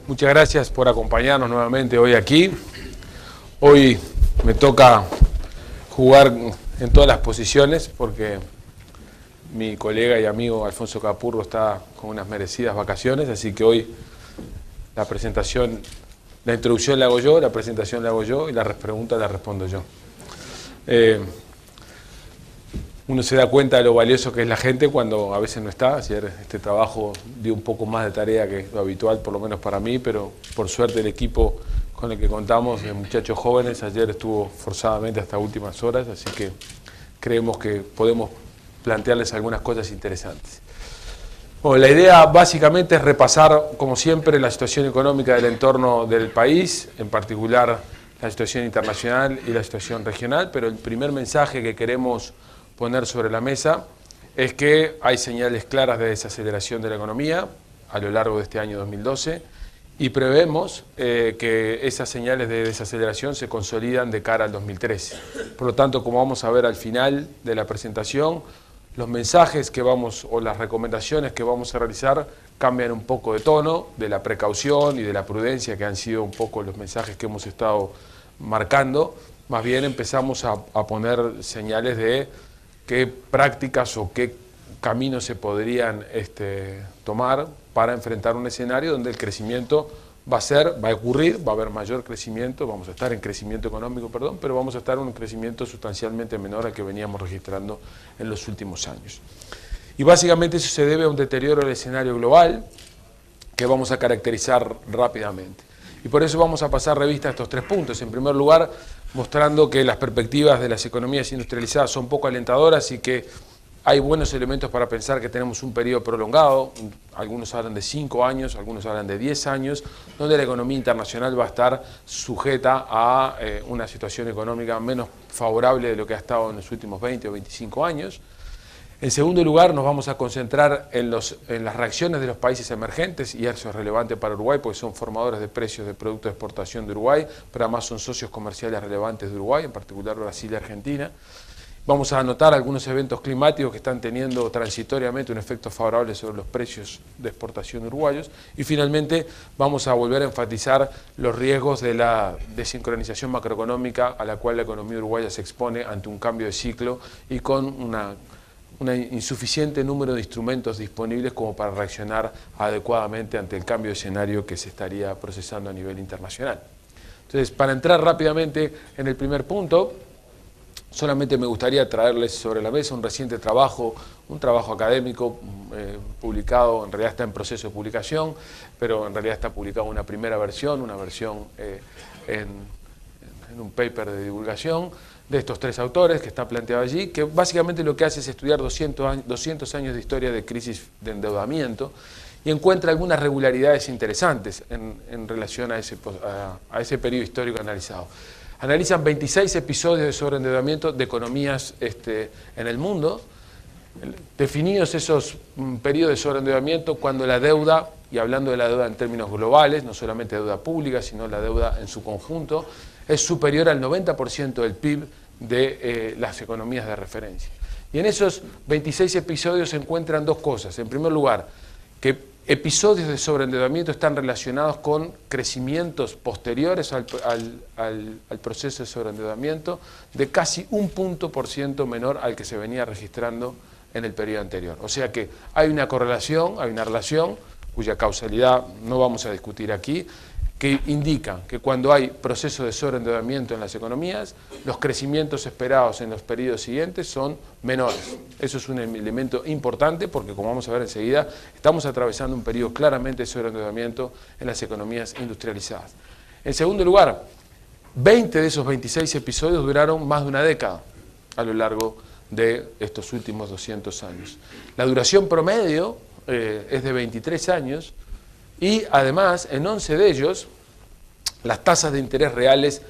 Muchas gracias por acompañarnos nuevamente hoy aquí. Hoy me toca jugar en todas las posiciones porque mi colega y amigo Alfonso Capurro está con unas merecidas vacaciones, así que hoy la introducción la hago yo, la presentación la hago yo y las preguntas las respondo yo. Uno se da cuenta de lo valioso que es la gente cuando a veces no está. Ayer este trabajo dio un poco más de tarea que lo habitual, por lo menos para mí, pero por suerte el equipo con el que contamos, de muchachos jóvenes, ayer estuvo forzadamente hasta últimas horas, así que creemos que podemos plantearles algunas cosas interesantes. Bueno, la idea básicamente es repasar, como siempre, la situación económica del entorno del país, en particular la situación internacional y la situación regional, pero el primer mensaje que queremos poner sobre la mesa es que hay señales claras de desaceleración de la economía a lo largo de este año 2012 y prevemos que esas señales de desaceleración se consolidan de cara al 2013. Por lo tanto, como vamos a ver al final de la presentación, los mensajes o las recomendaciones que vamos a realizar cambian un poco de tono, de la precaución y de la prudencia que han sido un poco los mensajes que hemos estado marcando. Más bien empezamos a poner señales de qué prácticas o qué caminos se podrían tomar para enfrentar un escenario donde el crecimiento va a ocurrir, va a haber mayor crecimiento, vamos a estar en crecimiento económico, pero vamos a estar en un crecimiento sustancialmente menor al que veníamos registrando en los últimos años. Y básicamente eso se debe a un deterioro del escenario global que vamos a caracterizar rápidamente. Y por eso vamos a pasar revista a estos tres puntos. En primer lugar, mostrando que las perspectivas de las economías industrializadas son poco alentadoras y que hay buenos elementos para pensar que tenemos un periodo prolongado, algunos hablan de 5 años, algunos hablan de 10 años, donde la economía internacional va a estar sujeta a una situación económica menos favorable de lo que ha estado en los últimos 20 o 25 años. En segundo lugar, nos vamos a concentrar en las reacciones de los países emergentes, y eso es relevante para Uruguay porque son formadores de precios de productos de exportación de Uruguay, pero además son socios comerciales relevantes de Uruguay, en particular Brasil y Argentina. Vamos a anotar algunos eventos climáticos que están teniendo transitoriamente un efecto favorable sobre los precios de exportación uruguayos. Y finalmente vamos a volver a enfatizar los riesgos de la desincronización macroeconómica a la cual la economía uruguaya se expone ante un cambio de ciclo y con un insuficiente número de instrumentos disponibles como para reaccionar adecuadamente ante el cambio de escenario que se estaría procesando a nivel internacional. Entonces, para entrar rápidamente en el primer punto, solamente me gustaría traerles sobre la mesa un reciente trabajo, un trabajo académico publicado, en realidad está en proceso de publicación, pero en realidad está publicado una primera versión, en un paper de divulgación de estos tres autores que está planteado allí, que básicamente lo que hace es estudiar 200 años de historia de crisis de endeudamiento y encuentra algunas regularidades interesantes en relación a ese periodo histórico analizado. Analizan 26 episodios de sobreendeudamiento de economías en el mundo, definidos esos periodos de sobreendeudamiento cuando la deuda, y hablando de la deuda en términos globales, no solamente deuda pública, sino la deuda en su conjunto, es superior al 90% del PIB de las economías de referencia. Y en esos 26 episodios se encuentran dos cosas. En primer lugar, que episodios de sobreendeudamiento están relacionados con crecimientos posteriores al proceso de sobreendeudamiento de casi 1% menor al que se venía registrando en el periodo anterior. O sea que hay una correlación, hay una relación, cuya causalidad no vamos a discutir aquí, que indica que cuando hay proceso de sobreendeudamiento en las economías, los crecimientos esperados en los periodos siguientes son menores. Eso es un elemento importante porque, como vamos a ver enseguida, estamos atravesando un periodo claramente de sobreendeudamiento en las economías industrializadas. En segundo lugar, 20 de esos 26 episodios duraron más de una década a lo largo de estos últimos 200 años. La duración promedio es de 23 años, y además, en 11 de ellos, las tasas de interés reales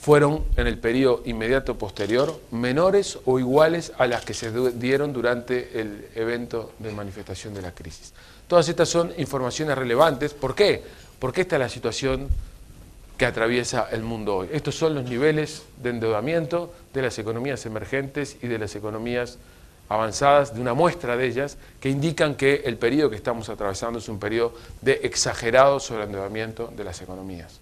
fueron, en el periodo inmediato posterior, menores o iguales a las que se dieron durante el evento de manifestación de la crisis. Todas estas son informaciones relevantes. ¿Por qué? Porque esta es la situación que atraviesa el mundo hoy. Estos son los niveles de endeudamiento de las economías emergentes y de las economías avanzadas, de una muestra de ellas, que indican que el periodo que estamos atravesando es un periodo de exagerado sobreendeudamiento de las economías.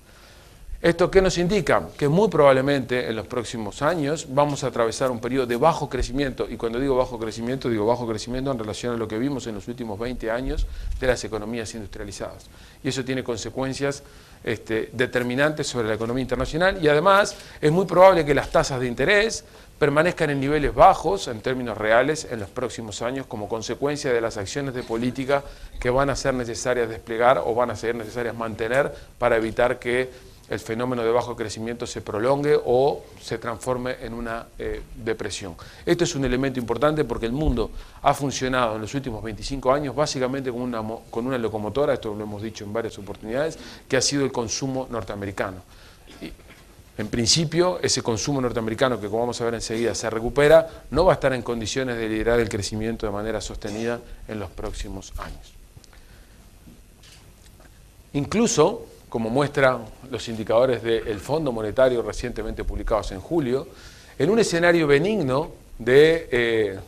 ¿Esto qué nos indica? Que muy probablemente en los próximos años vamos a atravesar un periodo de bajo crecimiento, y cuando digo bajo crecimiento en relación a lo que vimos en los últimos 20 años de las economías industrializadas. Y eso tiene consecuencias determinantes sobre la economía internacional, y además es muy probable que las tasas de interés permanezcan en niveles bajos en términos reales en los próximos años como consecuencia de las acciones de política que van a ser necesarias desplegar o van a ser necesarias mantener para evitar que el fenómeno de bajo crecimiento se prolongue o se transforme en una depresión. Esto es un elemento importante porque el mundo ha funcionado en los últimos 25 años básicamente con una locomotora, esto lo hemos dicho en varias oportunidades, que ha sido el consumo norteamericano. Y, en principio, ese consumo norteamericano, que como vamos a ver enseguida se recupera, no va a estar en condiciones de liderar el crecimiento de manera sostenida en los próximos años. Incluso, como muestran los indicadores del Fondo Monetario recientemente publicados en julio, en un escenario benigno del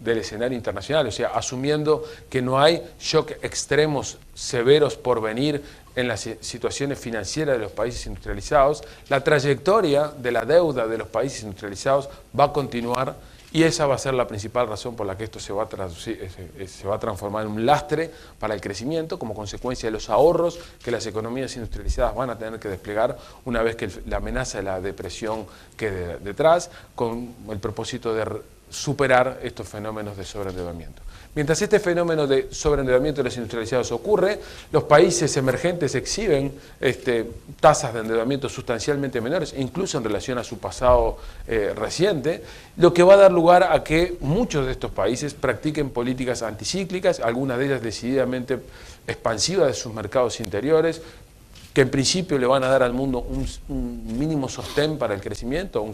escenario internacional, o sea, asumiendo que no hay shock extremos severos por venir en las situaciones financieras de los países industrializados, la trayectoria de la deuda de los países industrializados va a continuar, y esa va a ser la principal razón por la que esto se va a transformar en un lastre para el crecimiento como consecuencia de los ahorros que las economías industrializadas van a tener que desplegar una vez que la amenaza de la depresión quede detrás, con el propósito de superar estos fenómenos de sobreendeudamiento. Mientras este fenómeno de sobreendeudamiento de los industrializados ocurre, los países emergentes exhiben tasas de endeudamiento sustancialmente menores, incluso en relación a su pasado reciente, lo que va a dar lugar a que muchos de estos países practiquen políticas anticíclicas, algunas de ellas decididamente expansivas de sus mercados interiores, que en principio le van a dar al mundo un mínimo sostén para el crecimiento,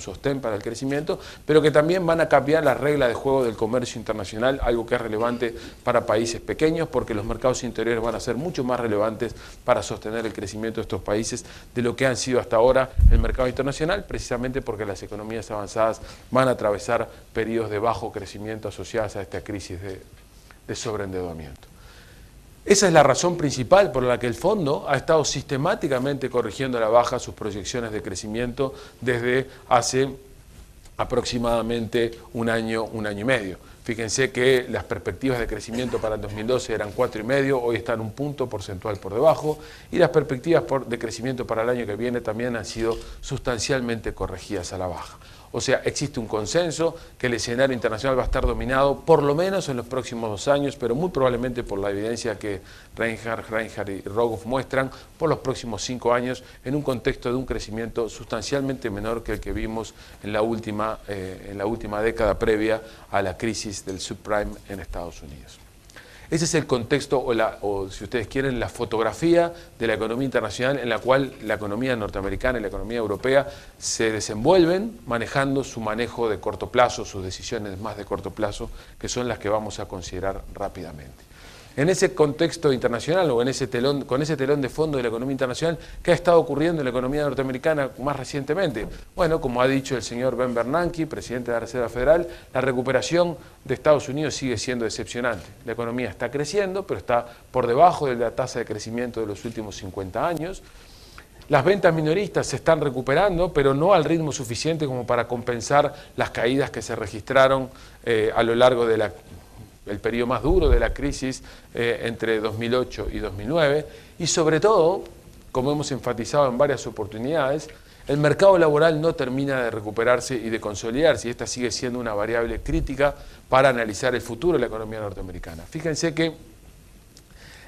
pero que también van a cambiar las reglas de juego del comercio internacional, algo que es relevante para países pequeños, porque los mercados interiores van a ser mucho más relevantes para sostener el crecimiento de estos países de lo que han sido hasta ahora el mercado internacional, precisamente porque las economías avanzadas van a atravesar periodos de bajo crecimiento asociados a esta crisis de sobreendeudamiento. Esa es la razón principal por la que el fondo ha estado sistemáticamente corrigiendo a la baja sus proyecciones de crecimiento desde hace aproximadamente un año y medio. Fíjense que las perspectivas de crecimiento para el 2012 eran 4,5, hoy están un punto porcentual por debajo, y las perspectivas de crecimiento para el año que viene también han sido sustancialmente corregidas a la baja. O sea, existe un consenso que el escenario internacional va a estar dominado por lo menos en los próximos 2 años, pero muy probablemente por la evidencia que Reinhardt y Rogoff muestran, por los próximos 5 años, en un contexto de un crecimiento sustancialmente menor que el que vimos en la última década previa a la crisis del subprime en Estados Unidos. Ese es el contexto o si ustedes quieren, la fotografía de la economía internacional en la cual la economía norteamericana y la economía europea se desenvuelven manejando su manejo de corto plazo, sus decisiones más de corto plazo, que son las que vamos a considerar rápidamente. En ese contexto internacional o con ese telón de fondo de la economía internacional, ¿qué ha estado ocurriendo en la economía norteamericana más recientemente? Bueno, como ha dicho el señor Ben Bernanke, presidente de la Reserva Federal, la recuperación de Estados Unidos sigue siendo decepcionante. La economía está creciendo, pero está por debajo de la tasa de crecimiento de los últimos 50 años. Las ventas minoristas se están recuperando, pero no al ritmo suficiente como para compensar las caídas que se registraron a lo largo de el periodo más duro de la crisis entre 2008 y 2009, y sobre todo, como hemos enfatizado en varias oportunidades, el mercado laboral no termina de recuperarse y de consolidarse, y esta sigue siendo una variable crítica para analizar el futuro de la economía norteamericana. Fíjense que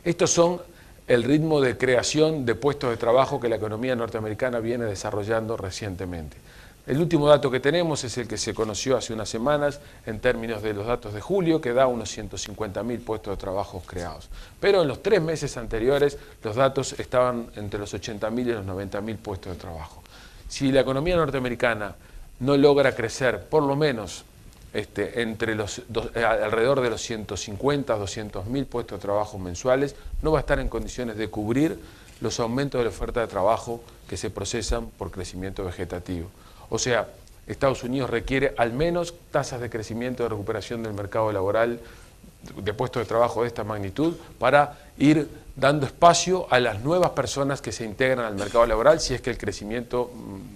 estos son el ritmo de creación de puestos de trabajo que la economía norteamericana viene desarrollando recientemente. El último dato que tenemos es el que se conoció hace unas semanas en términos de los datos de julio, que da unos 150.000 puestos de trabajo creados. Pero en los 3 meses anteriores los datos estaban entre los 80.000 y los 90.000 puestos de trabajo. Si la economía norteamericana no logra crecer por lo menos alrededor de los 150, 200.000 puestos de trabajo mensuales, no va a estar en condiciones de cubrir los aumentos de la oferta de trabajo que se procesan por crecimiento vegetativo. O sea, Estados Unidos requiere al menos tasas de crecimiento de recuperación del mercado laboral de puestos de trabajo de esta magnitud para ir dando espacio a las nuevas personas que se integran al mercado laboral si es que el crecimiento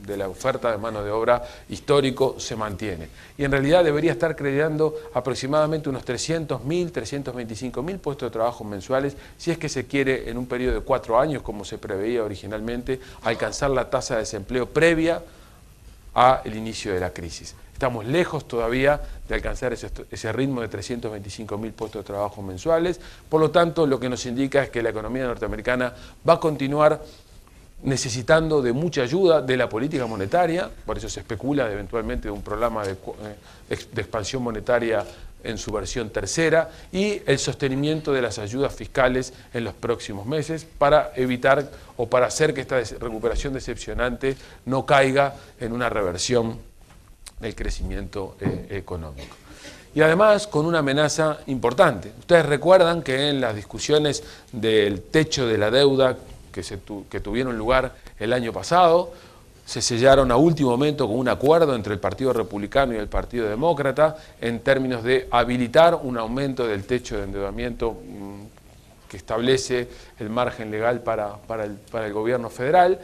de la oferta de mano de obra histórico se mantiene. Y en realidad debería estar creando aproximadamente unos 300.000, 325.000 puestos de trabajo mensuales si es que se quiere en un periodo de 4 años, como se preveía originalmente, alcanzar la tasa de desempleo previa al inicio de la crisis. Estamos lejos todavía de alcanzar ese ritmo de 325.000 puestos de trabajo mensuales. Por lo tanto, lo que nos indica es que la economía norteamericana va a continuar necesitando de mucha ayuda de la política monetaria. Por eso se especula eventualmente de un programa de expansión monetaria en su versión tercera, y el sostenimiento de las ayudas fiscales en los próximos meses para evitar o para hacer que esta recuperación decepcionante no caiga en una reversión del crecimiento económico. Y además con una amenaza importante. Ustedes recuerdan que en las discusiones del techo de la deuda que tuvieron lugar el año pasado, se sellaron a último momento con un acuerdo entre el Partido Republicano y el Partido Demócrata en términos de habilitar un aumento del techo de endeudamiento que establece el margen legal para el gobierno federal,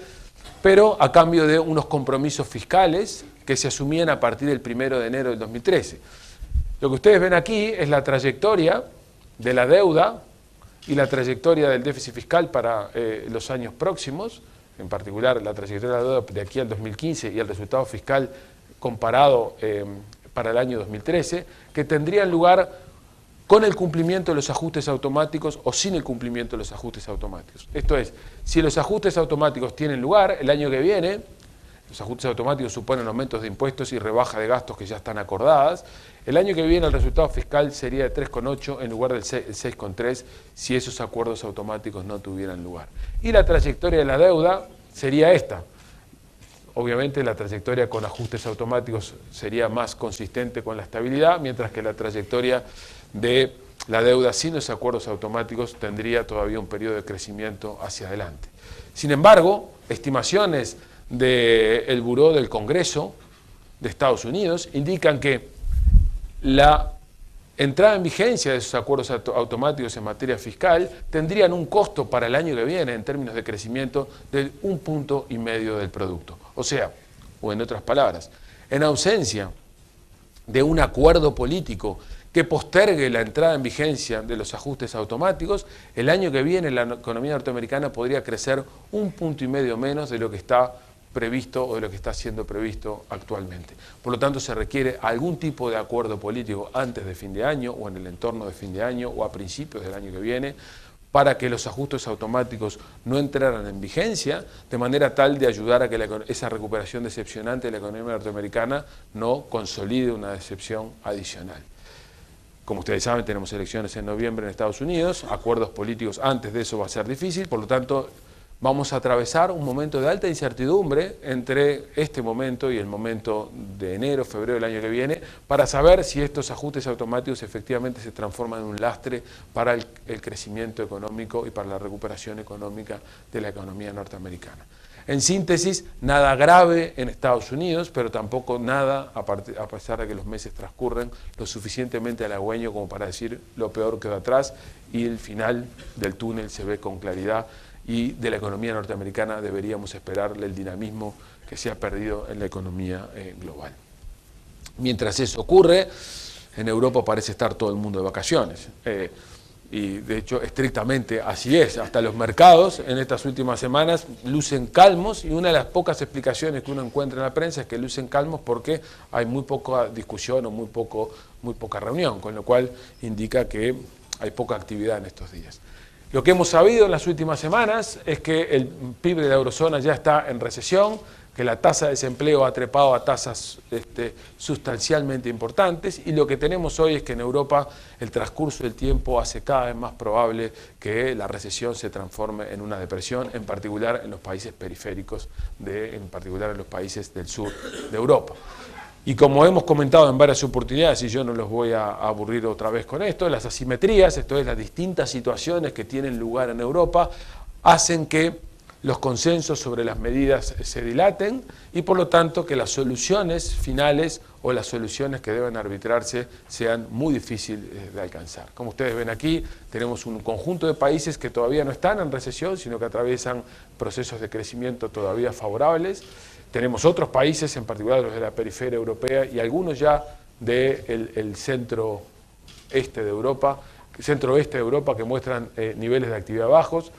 pero a cambio de unos compromisos fiscales que se asumían a partir del 1 de enero del 2013. Lo que ustedes ven aquí es la trayectoria de la deuda y la trayectoria del déficit fiscal para los años próximos, en particular la trayectoria de la deuda de aquí al 2015 y el resultado fiscal comparado para el año 2013, que tendrían lugar con el cumplimiento de los ajustes automáticos o sin el cumplimiento de los ajustes automáticos. Esto es, si los ajustes automáticos tienen lugar el año que viene, los ajustes automáticos suponen aumentos de impuestos y rebaja de gastos que ya están acordadas, el año que viene el resultado fiscal sería de 3,8 en lugar del 6,3 si esos acuerdos automáticos no tuvieran lugar. Y la trayectoria de la deuda sería esta. Obviamente la trayectoria con ajustes automáticos sería más consistente con la estabilidad, mientras que la trayectoria de la deuda sin los acuerdos automáticos tendría todavía un periodo de crecimiento hacia adelante. Sin embargo, estimaciones del Buró del Congreso de Estados Unidos indican que la entrada en vigencia de esos acuerdos automáticos en materia fiscal tendrían un costo para el año que viene en términos de crecimiento de 1,5 puntos del producto. O sea, o en otras palabras, en ausencia de un acuerdo político que postergue la entrada en vigencia de los ajustes automáticos, el año que viene la economía norteamericana podría crecer 1,5 puntos menos de lo que está previsto o de lo que está siendo previsto actualmente. Por lo tanto, se requiere algún tipo de acuerdo político antes de fin de año o en el entorno de fin de año o a principios del año que viene para que los ajustes automáticos no entraran en vigencia, de manera tal de ayudar a que esa recuperación decepcionante de la economía norteamericana no consolide una decepción adicional. Como ustedes saben, tenemos elecciones en noviembre en Estados Unidos, acuerdos políticos antes de eso va a ser difícil, por lo tanto vamos a atravesar un momento de alta incertidumbre entre este momento y el momento de enero, febrero del año que viene, para saber si estos ajustes automáticos efectivamente se transforman en un lastre para el crecimiento económico y para la recuperación económica de la economía norteamericana. En síntesis, nada grave en Estados Unidos, pero tampoco nada, a pesar de que los meses transcurren, lo suficientemente halagüeño como para decir lo peor quedó atrás y el final del túnel se ve con claridad. Y de la economía norteamericana deberíamos esperarle el dinamismo que se ha perdido en la economía global. Mientras eso ocurre, en Europa parece estar todo el mundo de vacaciones. Y de hecho, estrictamente así es. Hasta los mercados en estas últimas semanas lucen calmos y una de las pocas explicaciones que uno encuentra en la prensa es que lucen calmos porque hay muy poca discusión o muy poca reunión, con lo cual indica que hay poca actividad en estos días. Lo que hemos sabido en las últimas semanas es que el PIB de la eurozona ya está en recesión, que la tasa de desempleo ha trepado a tasas sustancialmente importantes y lo que tenemos hoy es que en Europa el transcurso del tiempo hace cada vez más probable que la recesión se transforme en una depresión, en particular en los países periféricos, en particular en los países del sur de Europa. Y como hemos comentado en varias oportunidades, y yo no los voy a aburrir otra vez con esto, las asimetrías, esto es, las distintas situaciones que tienen lugar en Europa, hacen que los consensos sobre las medidas se dilaten y por lo tanto que las soluciones finales o las soluciones que deben arbitrarse sean muy difíciles de alcanzar. Como ustedes ven aquí, tenemos un conjunto de países que todavía no están en recesión, sino que atraviesan procesos de crecimiento todavía favorables. Tenemos otros países, en particular los de la periferia europea y algunos ya del centro-oeste de Europa, que muestran niveles de actividad bajos.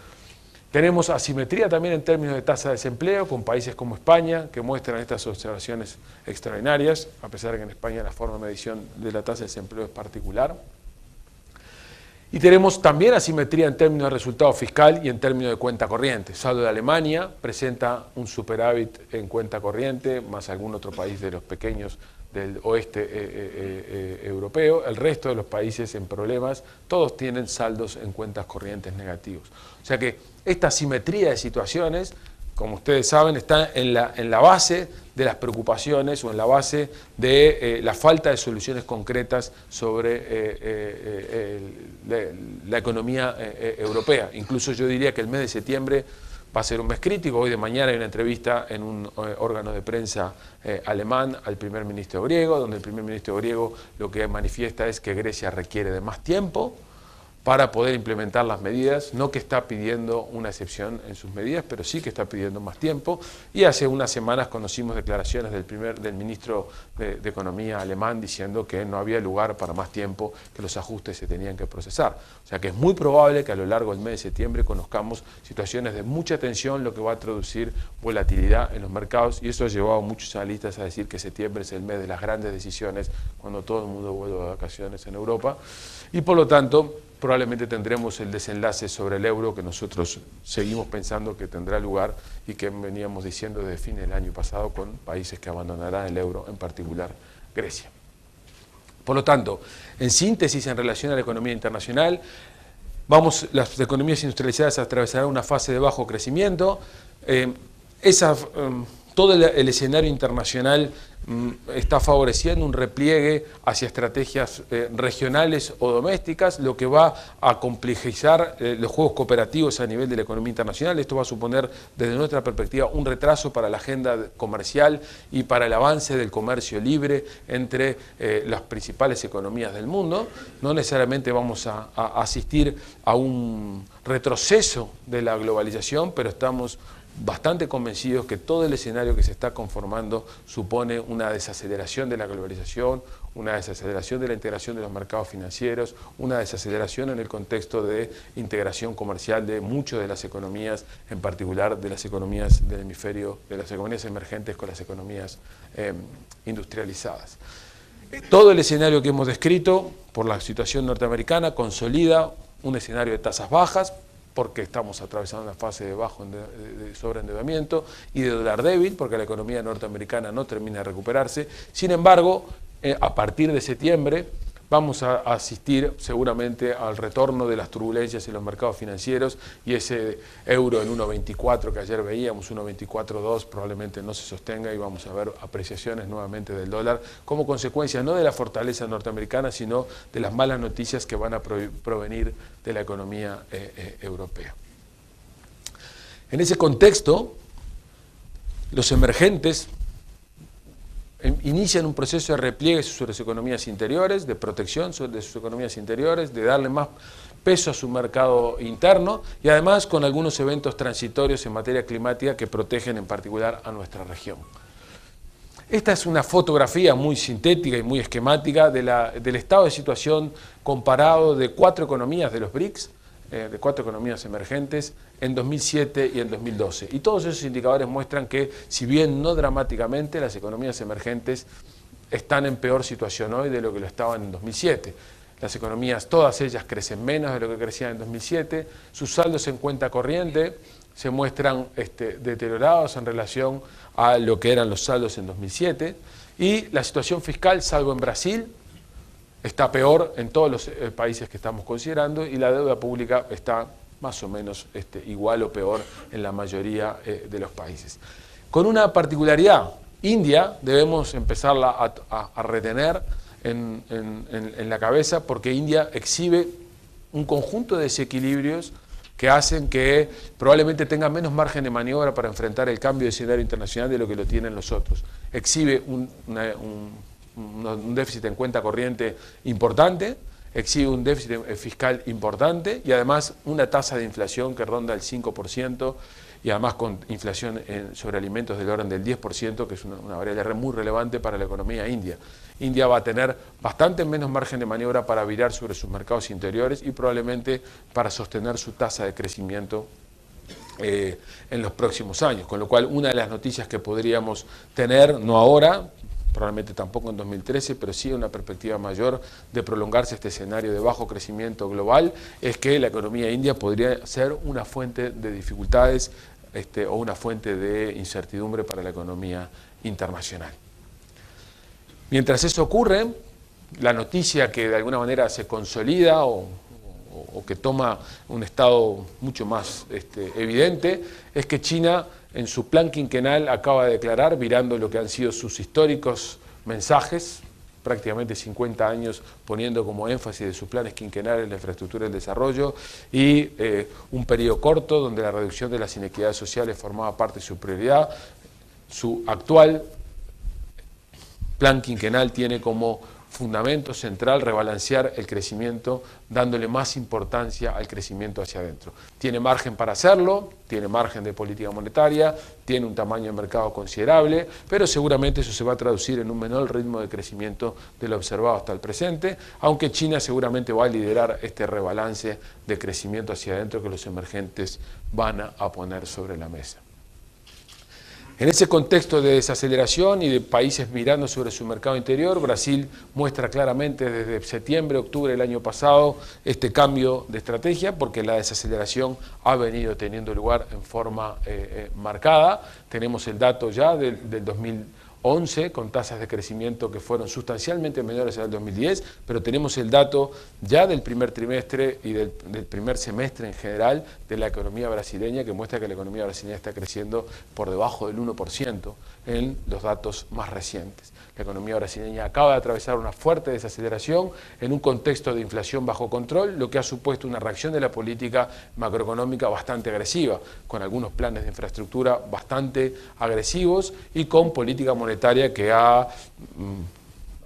Tenemos asimetría también en términos de tasa de desempleo con países como España, que muestran estas observaciones extraordinarias, a pesar de que en España la forma de medición de la tasa de desempleo es particular. Y tenemos también asimetría en términos de resultado fiscal y en términos de cuenta corriente. Saldo de Alemania presenta un superávit en cuenta corriente, más algún otro país de los pequeños del oeste europeo. El resto de los países en problemas, todos tienen saldos en cuentas corrientes negativos. O sea que esta asimetría de situaciones, como ustedes saben, está en la base de las preocupaciones o en la base de la falta de soluciones concretas sobre la economía europea. Incluso yo diría que el mes de septiembre va a ser un mes crítico. Hoy de mañana hay una entrevista en un órgano de prensa alemán al primer ministro griego, donde el primer ministro griego lo que manifiesta es que Grecia requiere de más tiempo para poder implementar las medidas, no que está pidiendo una excepción en sus medidas, pero sí que está pidiendo más tiempo. Y hace unas semanas conocimos declaraciones del ministro de Economía alemán diciendo que no había lugar para más tiempo, que los ajustes se tenían que procesar. O sea que es muy probable que a lo largo del mes de septiembre conozcamos situaciones de mucha tensión, lo que va a traducir volatilidad en los mercados, y eso ha llevado a muchos analistas a decir que septiembre es el mes de las grandes decisiones, cuando todo el mundo vuelve de vacaciones en Europa, y por lo tanto probablemente tendremos el desenlace sobre el euro que nosotros seguimos pensando que tendrá lugar y que veníamos diciendo desde fin del año pasado con países que abandonarán el euro, en particular Grecia. Por lo tanto, en síntesis, en relación a la economía internacional, las economías industrializadas atravesarán una fase de bajo crecimiento. Todo el escenario internacional está favoreciendo un repliegue hacia estrategias regionales o domésticas, lo que va a complejizar los juegos cooperativos a nivel de la economía internacional. Esto va a suponer, desde nuestra perspectiva, un retraso para la agenda comercial y para el avance del comercio libre entre las principales economías del mundo. No necesariamente vamos a asistir a un retroceso de la globalización, pero estamos bastante convencidos que todo el escenario que se está conformando supone una desaceleración de la globalización, una desaceleración de la integración de los mercados financieros, una desaceleración en el contexto de integración comercial de muchas de las economías, en particular de las economías del hemisferio, de las economías emergentes con las economías industrializadas. Todo el escenario que hemos descrito por la situación norteamericana consolida un escenario de tasas bajas, porque estamos atravesando una fase de sobreendeudamiento y de dólar débil, porque la economía norteamericana no termina de recuperarse. Sin embargo, a partir de septiembre vamos a asistir seguramente al retorno de las turbulencias en los mercados financieros y ese euro en 1.24 que ayer veíamos, 1.24.2, probablemente no se sostenga y vamos a ver apreciaciones nuevamente del dólar como consecuencia no de la fortaleza norteamericana, sino de las malas noticias que van a provenir de la economía europea. En ese contexto, los emergentes inician un proceso de repliegue sobre sus economías interiores, de protección de sus economías interiores, de darle más peso a su mercado interno y además con algunos eventos transitorios en materia climática que protegen en particular a nuestra región. Esta es una fotografía muy sintética y muy esquemática del estado de situación comparado de 4 economías de los BRICS, de 4 economías emergentes en 2007 y en 2012. Y todos esos indicadores muestran que, si bien no dramáticamente, las economías emergentes están en peor situación hoy de lo que lo estaban en 2007. Las economías, todas ellas, crecen menos de lo que crecían en 2007, sus saldos en cuenta corriente se muestran deteriorados en relación a lo que eran los saldos en 2007, y la situación fiscal, salvo en Brasil, está peor en todos los países que estamos considerando, y la deuda pública está más o menos igual o peor en la mayoría de los países. Con una particularidad, India debemos empezarla a retener en la cabeza, porque India exhibe un conjunto de desequilibrios que hacen que probablemente tengan menos margen de maniobra para enfrentar el cambio de escenario internacional de lo que lo tienen los otros. Exhibe un déficit en cuenta corriente importante, exhibe un déficit fiscal importante y además una tasa de inflación que ronda el 5% y además con inflación sobre alimentos del orden del 10%, que es una variable muy relevante para la economía india. India va a tener bastante menos margen de maniobra para virar sobre sus mercados interiores y probablemente para sostener su tasa de crecimiento en los próximos años, con lo cual una de las noticias que podríamos tener, no ahora, probablemente tampoco en 2013, pero sí una perspectiva mayor de prolongarse este escenario de bajo crecimiento global, es que la economía india podría ser una fuente de dificultades o una fuente de incertidumbre para la economía internacional. Mientras eso ocurre, la noticia que de alguna manera se consolida o que toma un estado mucho más evidente es que China en su plan quinquenal acaba de declarar, virando lo que han sido sus históricos mensajes, prácticamente 50 años poniendo como énfasis de sus planes quinquenales la infraestructura y el desarrollo y un periodo corto donde la reducción de las inequidades sociales formaba parte de su prioridad. Su actual plan quinquenal tiene como fundamento central rebalancear el crecimiento, dándole más importancia al crecimiento hacia adentro. Tiene margen para hacerlo, tiene margen de política monetaria, tiene un tamaño de mercado considerable, pero seguramente eso se va a traducir en un menor ritmo de crecimiento de lo observado hasta el presente, aunque China seguramente va a liderar este rebalance de crecimiento hacia adentro que los emergentes van a poner sobre la mesa. En ese contexto de desaceleración y de países mirando sobre su mercado interior, Brasil muestra claramente desde septiembre, octubre del año pasado este cambio de estrategia porque la desaceleración ha venido teniendo lugar en forma marcada. Tenemos el dato ya del 2011 con tasas de crecimiento que fueron sustancialmente menores al 2010, pero tenemos el dato ya del primer trimestre y del primer semestre en general de la economía brasileña que muestra que la economía brasileña está creciendo por debajo del 1% en los datos más recientes. La economía brasileña acaba de atravesar una fuerte desaceleración en un contexto de inflación bajo control, lo que ha supuesto una reacción de la política macroeconómica bastante agresiva, con algunos planes de infraestructura bastante agresivos y con política monetaria que ha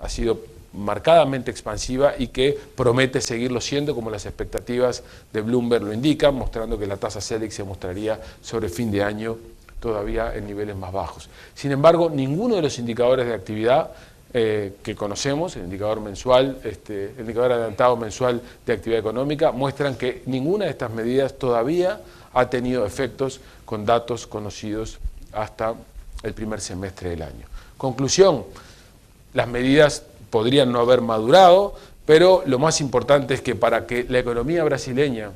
sido marcadamente expansiva y que promete seguirlo siendo como las expectativas de Bloomberg lo indican, mostrando que la tasa Selic se mostraría sobre fin de año todavía en niveles más bajos. Sin embargo, ninguno de los indicadores de actividad que conocemos, el indicador mensual, el indicador adelantado mensual de actividad económica, muestran que ninguna de estas medidas todavía ha tenido efectos con datos conocidos hasta el primer semestre del año. Conclusión, las medidas podrían no haber madurado, pero lo más importante es que para que la economía brasileña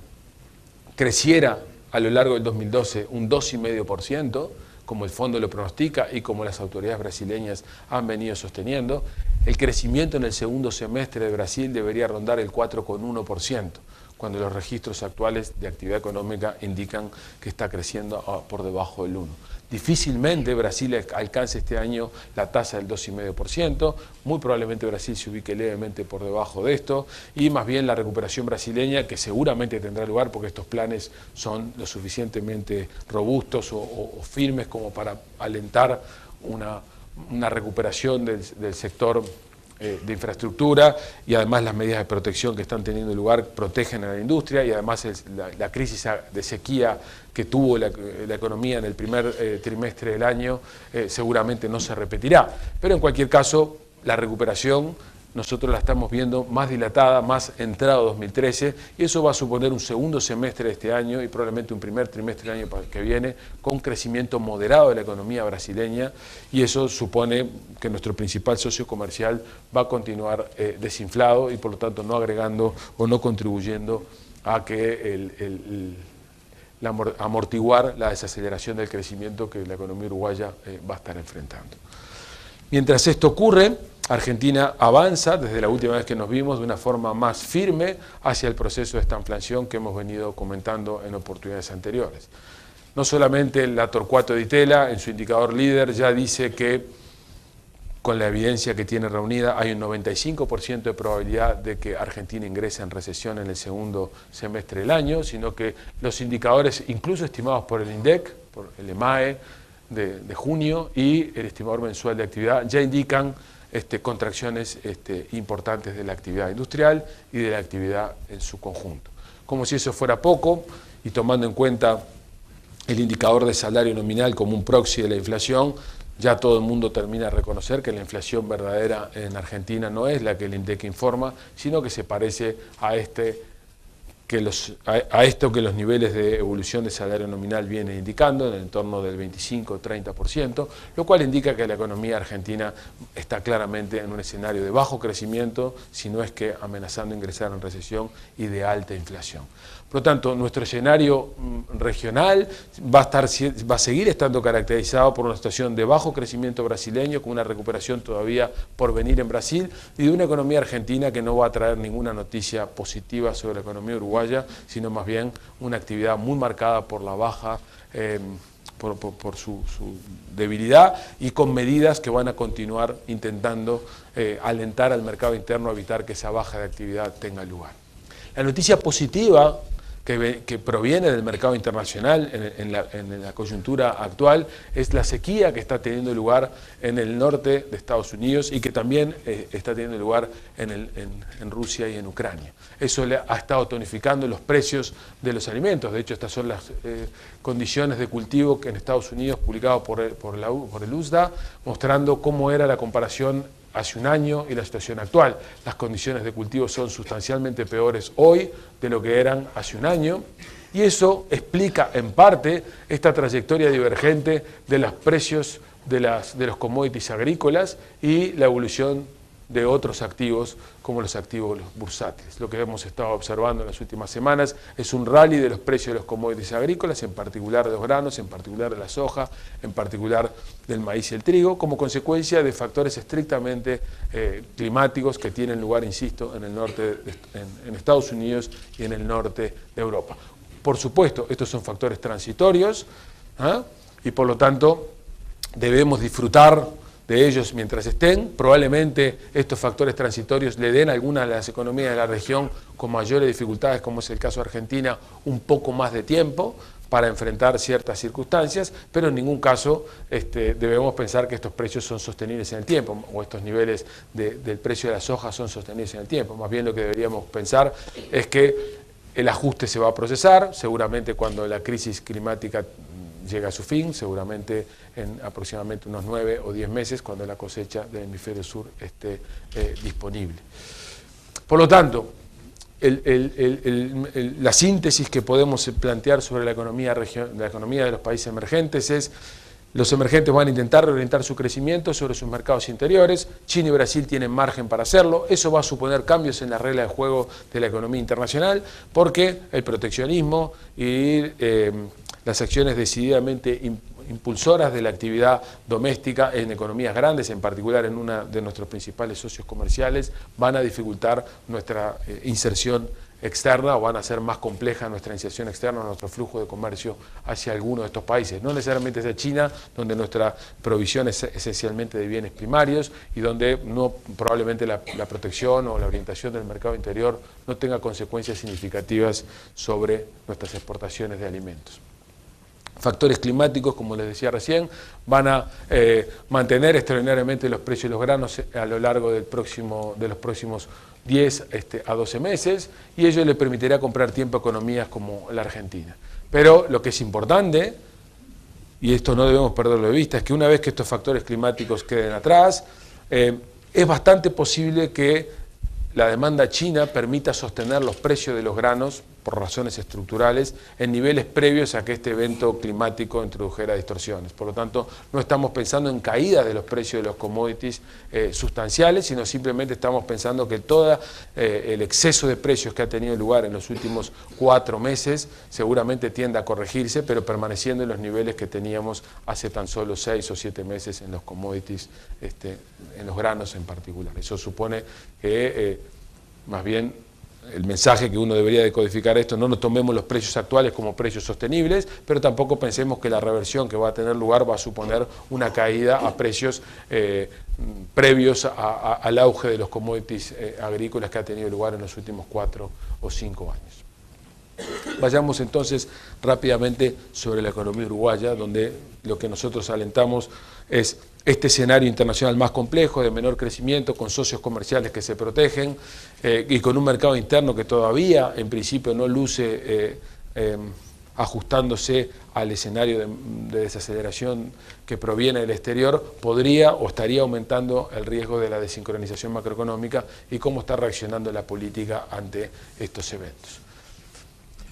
creciera a lo largo del 2012 un 2,5%, como el fondo lo pronostica y como las autoridades brasileñas han venido sosteniendo, el crecimiento en el segundo semestre de Brasil debería rondar el 4,1%, cuando los registros actuales de actividad económica indican que está creciendo por debajo del 1%. Difícilmente Brasil alcance este año la tasa del 2,5%, muy probablemente Brasil se ubique levemente por debajo de esto, y más bien la recuperación brasileña, que seguramente tendrá lugar porque estos planes son lo suficientemente robustos o firmes como para alentar una recuperación del sector de infraestructura, y además las medidas de protección que están teniendo lugar protegen a la industria, y además la crisis de sequía que tuvo la economía en el primer trimestre del año seguramente no se repetirá. Pero en cualquier caso, la recuperación nosotros la estamos viendo más dilatada, más entrado 2013, y eso va a suponer un segundo semestre de este año y probablemente un primer trimestre del año que viene con un crecimiento moderado de la economía brasileña, y eso supone que nuestro principal socio comercial va a continuar desinflado y por lo tanto no agregando o no contribuyendo a que amortiguar la desaceleración del crecimiento que la economía uruguaya va a estar enfrentando. Mientras esto ocurre, Argentina avanza desde la última vez que nos vimos de una forma más firme hacia el proceso de estanflación que hemos venido comentando en oportunidades anteriores. No solamente la Torcuato Di Tella en su indicador líder ya dice que con la evidencia que tiene reunida, hay un 95% de probabilidad de que Argentina ingrese en recesión en el segundo semestre del año, sino que los indicadores, incluso estimados por el INDEC, por el EMAE de junio y el estimador mensual de actividad, ya indican contracciones importantes de la actividad industrial y de la actividad en su conjunto. Como si eso fuera poco, y tomando en cuenta el indicador de salario nominal como un proxy de la inflación, ya todo el mundo termina de reconocer que la inflación verdadera en Argentina no es la que el INDEC informa, sino que se parece a esto que los niveles de evolución de salario nominal vienen indicando, en el entorno del 25-30%, lo cual indica que la economía argentina está claramente en un escenario de bajo crecimiento, si no es que amenazando ingresar en recesión y de alta inflación. Por lo tanto, nuestro escenario regional va a seguir estando caracterizado por una situación de bajo crecimiento brasileño, con una recuperación todavía por venir en Brasil, y de una economía argentina que no va a traer ninguna noticia positiva sobre la economía uruguaya, sino más bien una actividad muy marcada por la baja, por su debilidad, y con medidas que van a continuar intentando alentar al mercado interno a evitar que esa baja de actividad tenga lugar. La noticia positiva que proviene del mercado internacional en la coyuntura actual es la sequía que está teniendo lugar en el norte de Estados Unidos y que también está teniendo lugar en Rusia y en Ucrania. Eso le ha estado tonificando los precios de los alimentos. De hecho, estas son las condiciones de cultivo que en Estados Unidos, publicado por el USDA, mostrando cómo era la comparación hace un año y la situación actual. Las condiciones de cultivo son sustancialmente peores hoy de lo que eran hace un año, y eso explica en parte esta trayectoria divergente de los precios de los commodities agrícolas y la evolución de otros activos como los activos bursátiles. Lo que hemos estado observando en las últimas semanas es un rally de los precios de los commodities agrícolas, en particular de los granos, en particular de la soja, en particular del maíz y el trigo, como consecuencia de factores estrictamente climáticos que tienen lugar, insisto, en el norte, en Estados Unidos y en el norte de Europa. Por supuesto, estos son factores transitorios, y por lo tanto debemos disfrutar de ellos mientras estén. Probablemente estos factores transitorios le den a algunas de las economías de la región con mayores dificultades, como es el caso de Argentina, un poco más de tiempo para enfrentar ciertas circunstancias, pero en ningún caso debemos pensar que estos precios son sostenibles en el tiempo, o estos niveles del precio de la soja son sostenibles en el tiempo. Más bien lo que deberíamos pensar es que el ajuste se va a procesar, seguramente cuando la crisis climática llega a su fin, seguramente en aproximadamente unos 9 o 10 meses, cuando la cosecha del hemisferio sur esté disponible. Por lo tanto, la síntesis que podemos plantear sobre la economía de los países emergentes es: los emergentes van a intentar reorientar su crecimiento sobre sus mercados interiores. China y Brasil tienen margen para hacerlo. Eso va a suponer cambios en la regla de juego de la economía internacional, porque el proteccionismo y las acciones decididamente impulsoras de la actividad doméstica en economías grandes, en particular en una de nuestros principales socios comerciales, van a dificultar nuestra inserción externa, o van a hacer más compleja nuestra inserción externa, nuestro flujo de comercio hacia alguno de estos países. No necesariamente hacia China, donde nuestra provisión es esencialmente de bienes primarios y donde probablemente la protección o la orientación del mercado interior no tenga consecuencias significativas sobre nuestras exportaciones de alimentos. Factores climáticos, como les decía recién, van a mantener extraordinariamente los precios de los granos a lo largo de los próximos 10 a 12 meses, y ello le permitirá comprar tiempo a economías como la Argentina. Pero lo que es importante, y esto no debemos perderlo de vista, es que una vez que estos factores climáticos queden atrás, es bastante posible que la demanda china permita sostener los precios de los granos, por razones estructurales, en niveles previos a que este evento climático introdujera distorsiones. Por lo tanto, no estamos pensando en caídas de los precios de los commodities sustanciales, sino simplemente estamos pensando que todo el exceso de precios que ha tenido lugar en los últimos 4 meses seguramente tiende a corregirse, pero permaneciendo en los niveles que teníamos hace tan solo 6 o 7 meses en los commodities, en los granos en particular. Eso supone que más bien el mensaje que uno debería decodificar esto, no nos tomemos los precios actuales como precios sostenibles, pero tampoco pensemos que la reversión que va a tener lugar va a suponer una caída a precios previos al auge de los commodities agrícolas que ha tenido lugar en los últimos 4 o 5 años. Vayamos entonces rápidamente sobre la economía uruguaya, donde lo que nosotros alentamos es este escenario internacional más complejo, de menor crecimiento, con socios comerciales que se protegen y con un mercado interno que todavía en principio no luce ajustándose al escenario de desaceleración que proviene del exterior, podría o estaría aumentando el riesgo de la desincronización macroeconómica y cómo está reaccionando la política ante estos eventos.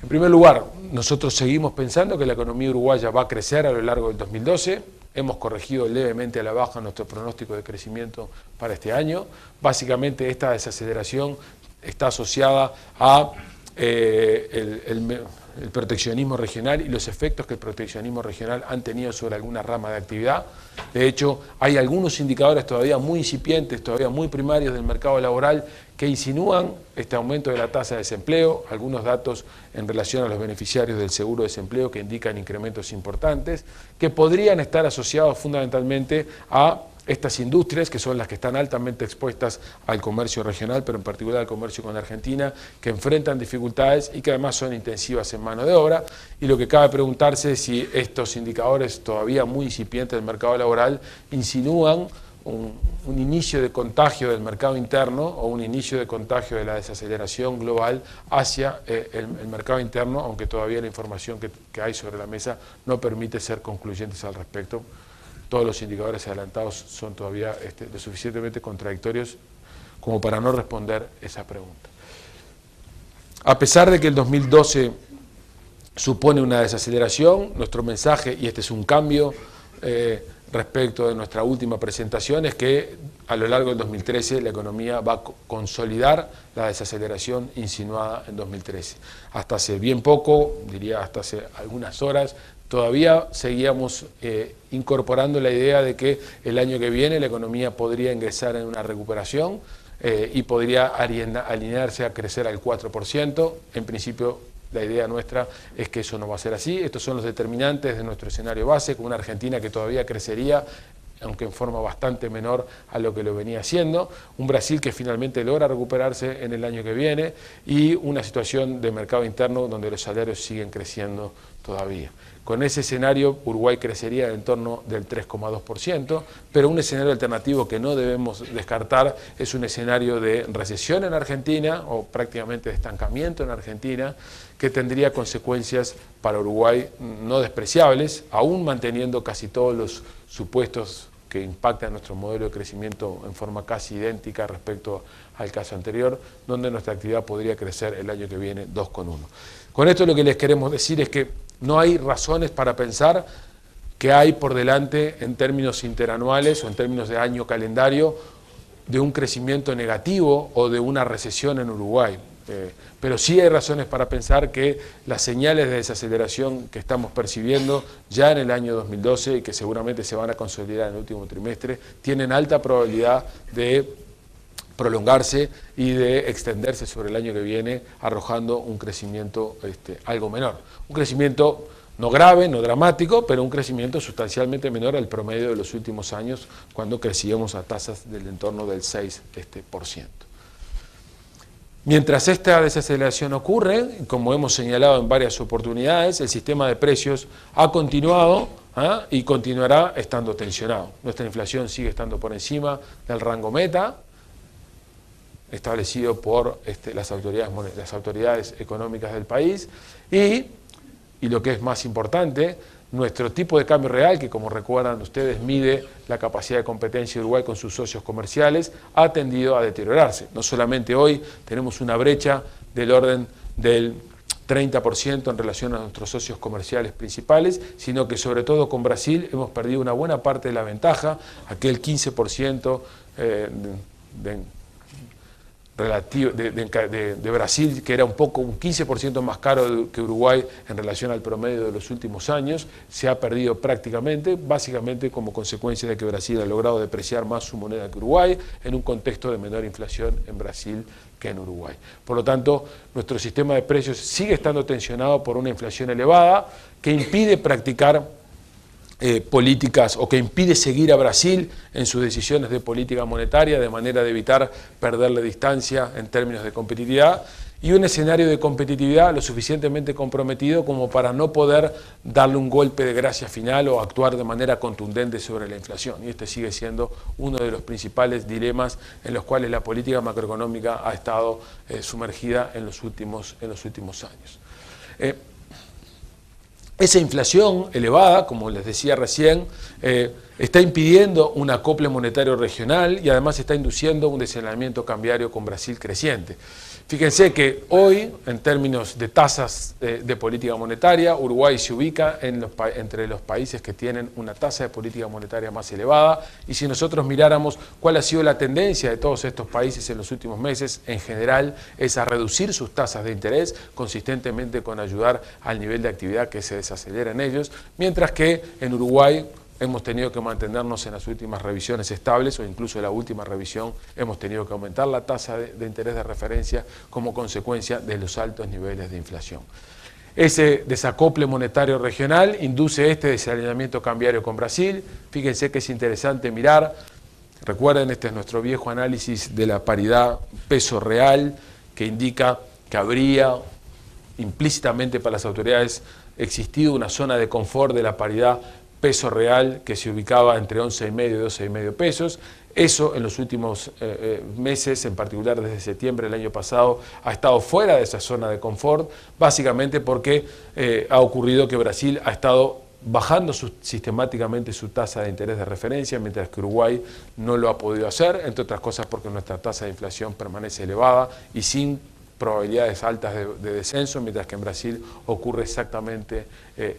En primer lugar, nosotros seguimos pensando que la economía uruguaya va a crecer a lo largo del 2012. Hemos corregido levemente a la baja nuestro pronóstico de crecimiento para este año. Básicamente esta desaceleración está asociada a el proteccionismo regional y los efectos que el proteccionismo regional han tenido sobre alguna rama de actividad. De hecho, hay algunos indicadores todavía muy incipientes, todavía muy primarios del mercado laboral que insinúan este aumento de la tasa de desempleo, algunos datos en relación a los beneficiarios del seguro de desempleo que indican incrementos importantes, que podrían estar asociados fundamentalmente a estas industrias, que son las que están altamente expuestas al comercio regional, pero en particular al comercio con Argentina, que enfrentan dificultades y que además son intensivas en mano de obra. Y lo que cabe preguntarse es si estos indicadores todavía muy incipientes del mercado laboral insinúan un inicio de contagio del mercado interno o un inicio de contagio de la desaceleración global hacia el mercado interno, aunque todavía la información que hay sobre la mesa no permite ser concluyentes al respecto. Todos los indicadores adelantados son todavía lo suficientemente contradictorios como para no responder esa pregunta. A pesar de que el 2012 supone una desaceleración, nuestro mensaje, y este es un cambio respecto de nuestra última presentación, es que a lo largo del 2013 la economía va a consolidar la desaceleración insinuada en 2013. Hasta hace bien poco, diría hasta hace algunas horas, todavía seguíamos incorporando la idea de que el año que viene la economía podría ingresar en una recuperación y podría alinearse a crecer al 4%. En principio, la idea nuestra es que eso no va a ser así. Estos son los determinantes de nuestro escenario base, con una Argentina que todavía crecería, aunque en forma bastante menor a lo que lo venía haciendo, un Brasil que finalmente logra recuperarse en el año que viene y una situación de mercado interno donde los salarios siguen creciendo todavía. Con ese escenario, Uruguay crecería en torno del 3,2%, pero un escenario alternativo que no debemos descartar es un escenario de recesión en Argentina, o prácticamente de estancamiento en Argentina, que tendría consecuencias para Uruguay no despreciables, aún manteniendo casi todos los supuestos que impactan nuestro modelo de crecimiento en forma casi idéntica respecto al caso anterior, donde nuestra actividad podría crecer el año que viene 2,1%. Con esto lo que les queremos decir es que no hay razones para pensar que hay por delante en términos interanuales o en términos de año calendario de un crecimiento negativo o de una recesión en Uruguay. Pero sí hay razones para pensar que las señales de desaceleración que estamos percibiendo ya en el año 2012 y que seguramente se van a consolidar en el último trimestre, tienen alta probabilidad de prolongarse y de extenderse sobre el año que viene, arrojando un crecimiento algo menor. Un crecimiento no grave, no dramático, pero un crecimiento sustancialmente menor al promedio de los últimos años, cuando crecíamos a tasas del entorno del 6%. Mientras esta desaceleración ocurre, como hemos señalado en varias oportunidades, el sistema de precios ha continuado y continuará estando tensionado. Nuestra inflación sigue estando por encima del rango meta, establecido por las autoridades económicas del país, y lo que es más importante, nuestro tipo de cambio real, que como recuerdan ustedes mide la capacidad de competencia de Uruguay con sus socios comerciales, ha tendido a deteriorarse. No solamente hoy tenemos una brecha del orden del 30% en relación a nuestros socios comerciales principales, sino que sobre todo con Brasil hemos perdido una buena parte de la ventaja, aquel 15% de Brasil, que era un 15% más caro que Uruguay en relación al promedio de los últimos años, se ha perdido prácticamente, básicamente como consecuencia de que Brasil ha logrado depreciar más su moneda que Uruguay, en un contexto de menor inflación en Brasil que en Uruguay. Por lo tanto, nuestro sistema de precios sigue estando tensionado por una inflación elevada que impide practicar políticas, o que impide seguir a Brasil en sus decisiones de política monetaria, de manera de evitar perderle distancia en términos de competitividad, y un escenario de competitividad lo suficientemente comprometido como para no poder darle un golpe de gracia final o actuar de manera contundente sobre la inflación. Y este sigue siendo uno de los principales dilemas en los cuales la política macroeconómica ha estado sumergida en los últimos años. Esa inflación elevada, como les decía recién, está impidiendo un acople monetario regional y además está induciendo un desenlameamiento cambiario con Brasil creciente. Fíjense que hoy, en términos de tasas de política monetaria, Uruguay se ubica entre los países que tienen una tasa de política monetaria más elevada, y si nosotros miráramos cuál ha sido la tendencia de todos estos países en los últimos meses, en general es a reducir sus tasas de interés, consistentemente con ayudar al nivel de actividad que se desacelera en ellos, mientras que en Uruguay hemos tenido que mantenernos en las últimas revisiones estables, o incluso en la última revisión hemos tenido que aumentar la tasa de interés de referencia como consecuencia de los altos niveles de inflación. Ese desacople monetario regional induce este desalineamiento cambiario con Brasil. Fíjense que es interesante mirar, recuerden, este es nuestro viejo análisis de la paridad peso real, que indica que habría implícitamente para las autoridades existido una zona de confort de la paridad peso real que se ubicaba entre 11,5 y 12,5 pesos. Eso en los últimos meses, en particular desde septiembre del año pasado, ha estado fuera de esa zona de confort, básicamente porque ha ocurrido que Brasil ha estado bajando sistemáticamente su tasa de interés de referencia, mientras que Uruguay no lo ha podido hacer, entre otras cosas porque nuestra tasa de inflación permanece elevada y sin probabilidades altas de descenso, mientras que en Brasil ocurre exactamente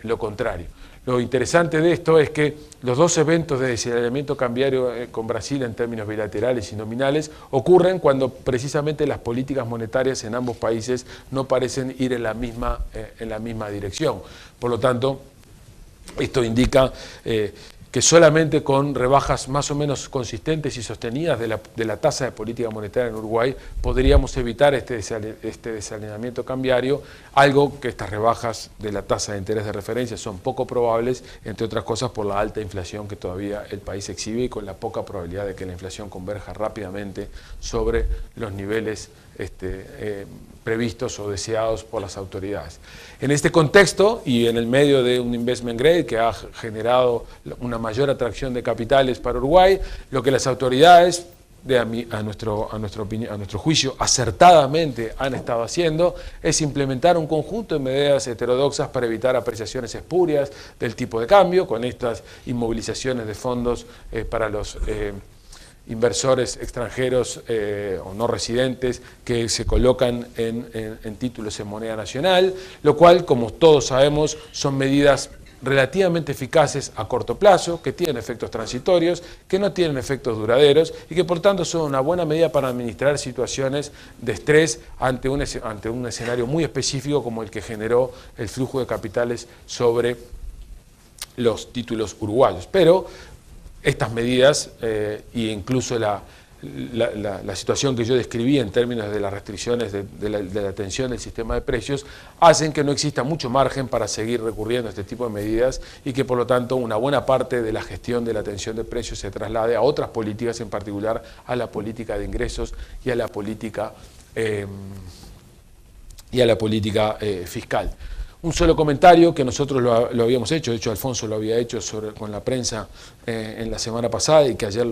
lo contrario. Lo interesante de esto es que los dos eventos de desaceleramiento cambiario con Brasil en términos bilaterales y nominales ocurren cuando precisamente las políticas monetarias en ambos países no parecen ir en la misma dirección. Por lo tanto, esto indica que solamente con rebajas más o menos consistentes y sostenidas de la tasa de política monetaria en Uruguay podríamos evitar este desalineamiento cambiario, algo que estas rebajas de la tasa de interés de referencia son poco probables, entre otras cosas por la alta inflación que todavía el país exhibe y con la poca probabilidad de que la inflación converja rápidamente sobre los niveles previstos o deseados por las autoridades. En este contexto y en el medio de un investment grade que ha generado una mayor atracción de capitales para Uruguay, lo que las autoridades, a nuestro juicio, acertadamente han estado haciendo es implementar un conjunto de medidas heterodoxas para evitar apreciaciones espurias del tipo de cambio, con estas inmovilizaciones de fondos para los inversores extranjeros o no residentes que se colocan en títulos en moneda nacional, lo cual, como todos sabemos, son medidas relativamente eficaces a corto plazo, que tienen efectos transitorios, que no tienen efectos duraderos y que por tanto son una buena medida para administrar situaciones de estrés ante un escenario muy específico como el que generó el flujo de capitales sobre los títulos uruguayos. Pero estas medidas e incluso la situación que yo describí en términos de las restricciones de la tensión del sistema de precios hacen que no exista mucho margen para seguir recurriendo a este tipo de medidas y que por lo tanto una buena parte de la gestión de la tensión de precios se traslade a otras políticas, en particular a la política de ingresos y a la política fiscal. Un solo comentario que nosotros lo habíamos hecho, de hecho Alfonso lo había hecho con la prensa en la semana pasada y que ayer,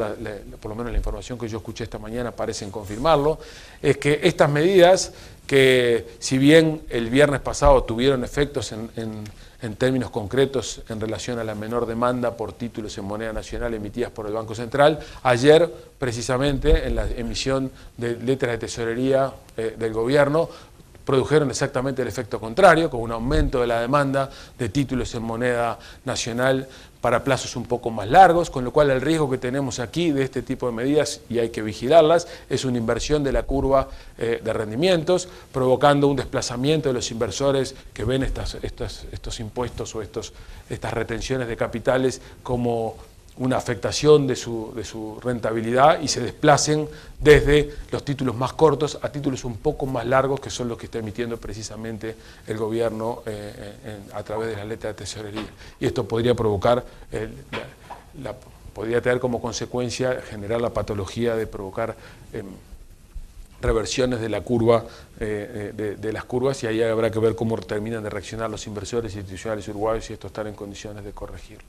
por lo menos la información que yo escuché esta mañana parecen confirmarlo, es que estas medidas que si bien el viernes pasado tuvieron efectos en términos concretos en relación a la menor demanda por títulos en moneda nacional emitidas por el Banco Central, ayer precisamente en la emisión de letras de tesorería del gobierno produjeron exactamente el efecto contrario, con un aumento de la demanda de títulos en moneda nacional para plazos un poco más largos, con lo cual el riesgo que tenemos aquí de este tipo de medidas, y hay que vigilarlas, es una inversión de la curva de rendimientos, provocando un desplazamiento de los inversores que ven estos impuestos o estas retenciones de capitales como una afectación de su rentabilidad y se desplacen desde los títulos más cortos a títulos un poco más largos, que son los que está emitiendo precisamente el gobierno a través de la letra de tesorería. Y esto podría provocar, podría tener como consecuencia generar la patología de provocar reversiones de la curva, de las curvas, y ahí habrá que ver cómo terminan de reaccionar los inversores institucionales uruguayos y esto están en condiciones de corregirlo.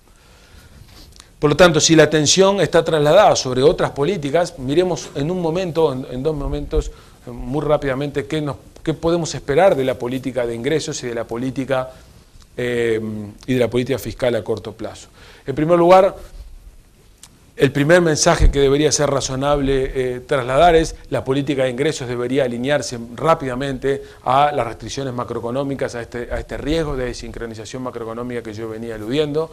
Por lo tanto, si la atención está trasladada sobre otras políticas, miremos en un momento, en dos momentos, muy rápidamente, qué podemos esperar de la política de ingresos y de la política fiscal a corto plazo. En primer lugar, el primer mensaje que debería ser razonable trasladar es la política de ingresos debería alinearse rápidamente a las restricciones macroeconómicas, a este riesgo de desincronización macroeconómica que yo venía aludiendo.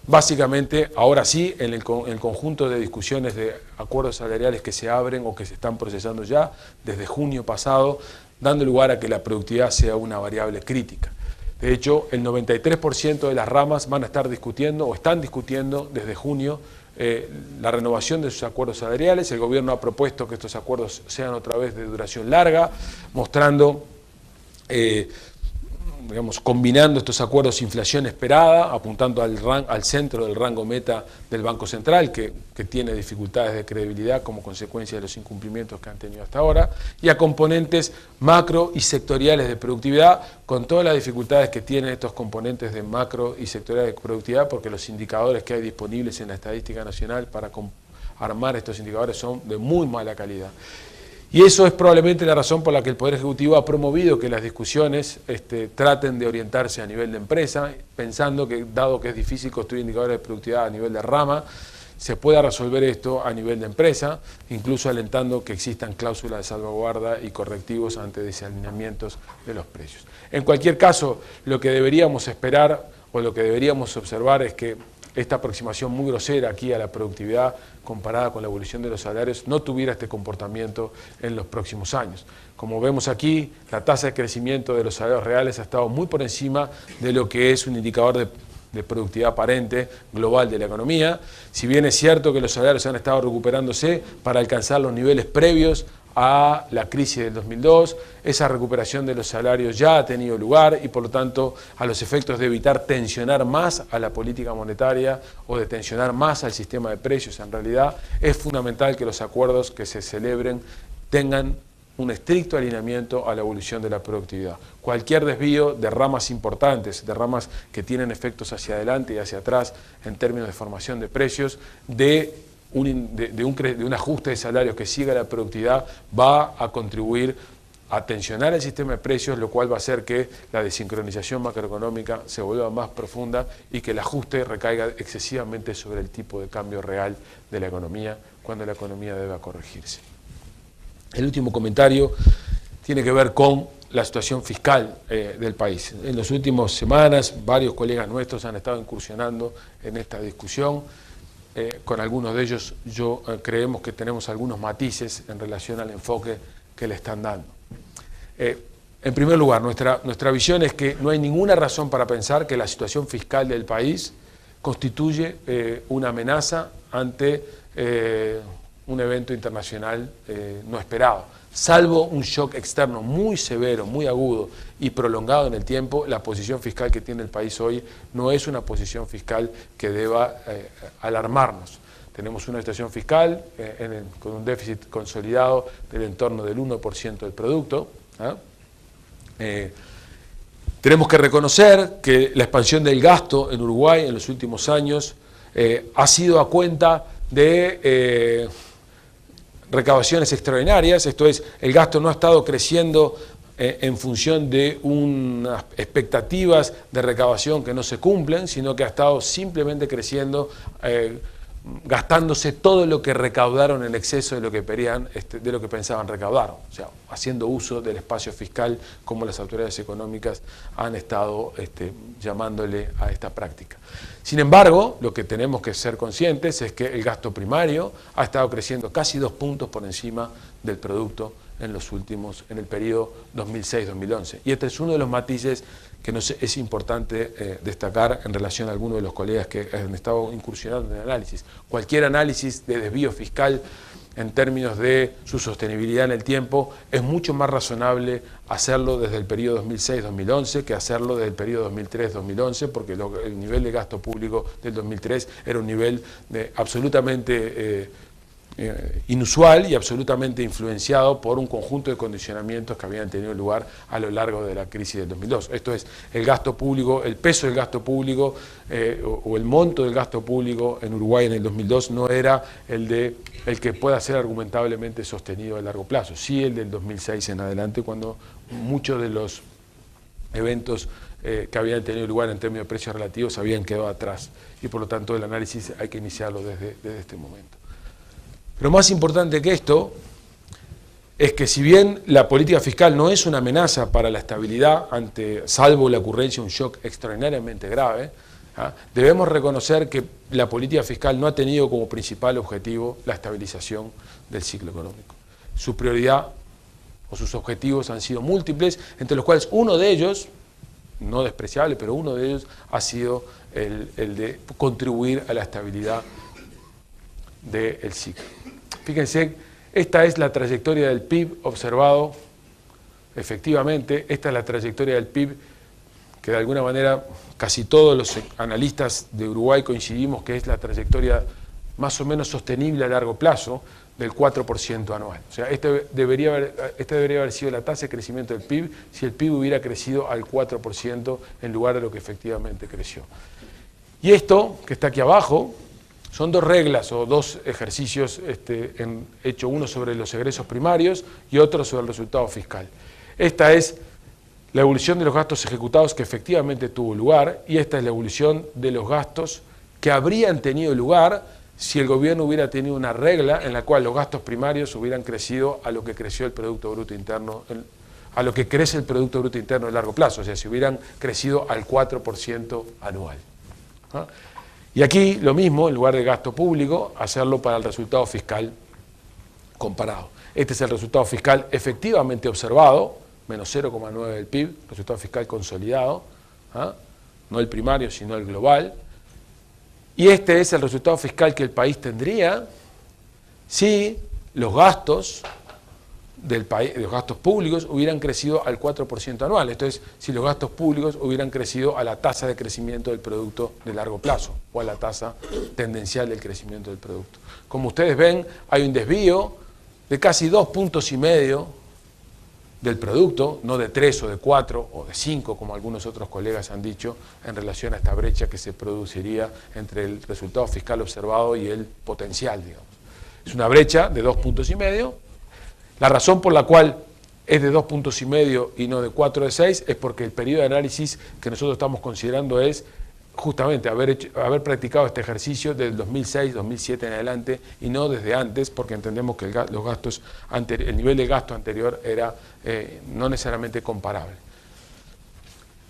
Básicamente, ahora sí, en el conjunto de discusiones de acuerdos salariales que se abren o que se están procesando ya desde junio pasado, dando lugar a que la productividad sea una variable crítica. De hecho, el 93% de las ramas van a estar discutiendo o están discutiendo desde junio la renovación de sus acuerdos salariales. El gobierno ha propuesto que estos acuerdos sean otra vez de duración larga, mostrando, combinando estos acuerdos inflación esperada, apuntando al centro del rango meta del Banco Central, que tiene dificultades de credibilidad como consecuencia de los incumplimientos que han tenido hasta ahora, y a componentes macro y sectoriales de productividad, con todas las dificultades que tienen estos componentes de macro y sectoriales de productividad, porque los indicadores que hay disponibles en la estadística nacional para armar estos indicadores son de muy mala calidad. Y eso es probablemente la razón por la que el Poder Ejecutivo ha promovido que las discusiones traten de orientarse a nivel de empresa, pensando que, dado que es difícil construir indicadores de productividad a nivel de rama, se pueda resolver esto a nivel de empresa, incluso alentando que existan cláusulas de salvaguarda y correctivos ante desalineamientos de los precios. En cualquier caso, lo que deberíamos esperar o lo que deberíamos observar es que esta aproximación muy grosera aquí a la productividad comparada con la evolución de los salarios no tuviera este comportamiento en los próximos años. Como vemos aquí, la tasa de crecimiento de los salarios reales ha estado muy por encima de lo que es un indicador de productividad aparente global de la economía. Si bien es cierto que los salarios han estado recuperándose para alcanzar los niveles previos a la crisis del 2002, esa recuperación de los salarios ya ha tenido lugar y por lo tanto a los efectos de evitar tensionar más a la política monetaria o de tensionar más al sistema de precios, en realidad es fundamental que los acuerdos que se celebren tengan un estricto alineamiento a la evolución de la productividad. Cualquier desvío de ramas importantes, de ramas que tienen efectos hacia adelante y hacia atrás en términos de formación de precios, de un ajuste de salarios que siga la productividad, va a contribuir a tensionar el sistema de precios, lo cual va a hacer que la desincronización macroeconómica se vuelva más profunda y que el ajuste recaiga excesivamente sobre el tipo de cambio real de la economía, cuando la economía deba corregirse. El último comentario tiene que ver con la situación fiscal del país. En las últimas semanas, varios colegas nuestros han estado incursionando en esta discusión. Con algunos de ellos creemos que tenemos algunos matices en relación al enfoque que le están dando. En primer lugar, nuestra visión es que no hay ninguna razón para pensar que la situación fiscal del país constituye una amenaza ante un evento internacional no esperado. Salvo un shock externo muy severo, muy agudo y prolongado en el tiempo, la posición fiscal que tiene el país hoy no es una posición fiscal que deba alarmarnos. Tenemos una situación fiscal con un déficit consolidado del entorno del 1% del producto. Tenemos que reconocer que la expansión del gasto en Uruguay en los últimos años ha sido a cuenta de recaudaciones extraordinarias, esto es, el gasto no ha estado creciendo en función de unas expectativas de recaudación que no se cumplen, sino que ha estado simplemente creciendo gastándose todo lo que recaudaron en exceso de lo que de lo que pensaban recaudar, o sea, haciendo uso del espacio fiscal, como las autoridades económicas han estado llamándole a esta práctica. Sin embargo, lo que tenemos que ser conscientes es que el gasto primario ha estado creciendo casi 2 puntos por encima del producto en el periodo 2006-2011. Y este es uno de los matices que es importante destacar en relación a algunos de los colegas que han estado incursionando en el análisis. Cualquier análisis de desvío fiscal en términos de su sostenibilidad en el tiempo es mucho más razonable hacerlo desde el periodo 2006-2011 que hacerlo desde el periodo 2003-2011, porque el nivel de gasto público del 2003 era un nivel absolutamente inusual y absolutamente influenciado por un conjunto de condicionamientos que habían tenido lugar a lo largo de la crisis del 2002. Esto es, el gasto público, el peso del gasto público o el monto del gasto público en Uruguay en el 2002 no era el que pueda ser argumentablemente sostenido a largo plazo, sí el del 2006 en adelante, cuando muchos de los eventos que habían tenido lugar en términos de precios relativos habían quedado atrás, y por lo tanto el análisis hay que iniciarlo desde este momento. Pero más importante que esto es que si bien la política fiscal no es una amenaza para la estabilidad, salvo la ocurrencia de un shock extraordinariamente grave, debemos reconocer que la política fiscal no ha tenido como principal objetivo la estabilización del ciclo económico. Su prioridad o sus objetivos han sido múltiples, entre los cuales uno de ellos, no despreciable, pero uno de ellos ha sido el de contribuir a la estabilidad del ciclo. Fíjense, esta es la trayectoria del PIB observado, efectivamente, esta es la trayectoria del PIB que de alguna manera casi todos los analistas de Uruguay coincidimos que es la trayectoria más o menos sostenible a largo plazo del 4% anual. O sea, esta debería haber sido la tasa de crecimiento del PIB si el PIB hubiera crecido al 4% en lugar de lo que efectivamente creció. Y esto, que está aquí abajo, son dos reglas o dos ejercicios hecho uno sobre los egresos primarios y otro sobre el resultado fiscal. Esta es la evolución de los gastos ejecutados que efectivamente tuvo lugar y esta es la evolución de los gastos que habrían tenido lugar si el gobierno hubiera tenido una regla en la cual los gastos primarios hubieran crecido a lo que creció el Producto Bruto Interno, a lo que crece el Producto Bruto Interno a largo plazo, o sea, si hubieran crecido al 4% anual. ¿Ah? Y aquí lo mismo, en lugar de gasto público, hacerlo para el resultado fiscal comparado. Este es el resultado fiscal efectivamente observado, menos 0,9 del PIB, resultado fiscal consolidado, no el primario, sino el global. Y este es el resultado fiscal que el país tendría si los gastos del país, los gastos públicos hubieran crecido al 4% anual. Esto es, si los gastos públicos hubieran crecido a la tasa de crecimiento del producto de largo plazo o a la tasa tendencial del crecimiento del producto. Como ustedes ven, hay un desvío de casi 2,5 puntos del producto, no de 3 o de 4 o de 5, como algunos otros colegas han dicho, en relación a esta brecha que se produciría entre el resultado fiscal observado y el potencial, digamos. Es una brecha de 2,5 puntos. La razón por la cual es de 2,5 puntos y no de 4 de 6 es porque el periodo de análisis que nosotros estamos considerando es justamente haber practicado este ejercicio del 2006, 2007 en adelante y no desde antes, porque entendemos que el nivel de gasto anterior era no necesariamente comparable.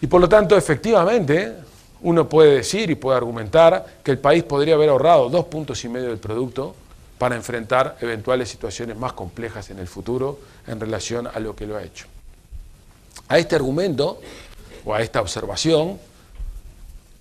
Y por lo tanto, efectivamente, uno puede decir y puede argumentar que el país podría haber ahorrado 2,5 puntos del producto para enfrentar eventuales situaciones más complejas en el futuro en relación a lo que lo ha hecho. A este argumento, o a esta observación,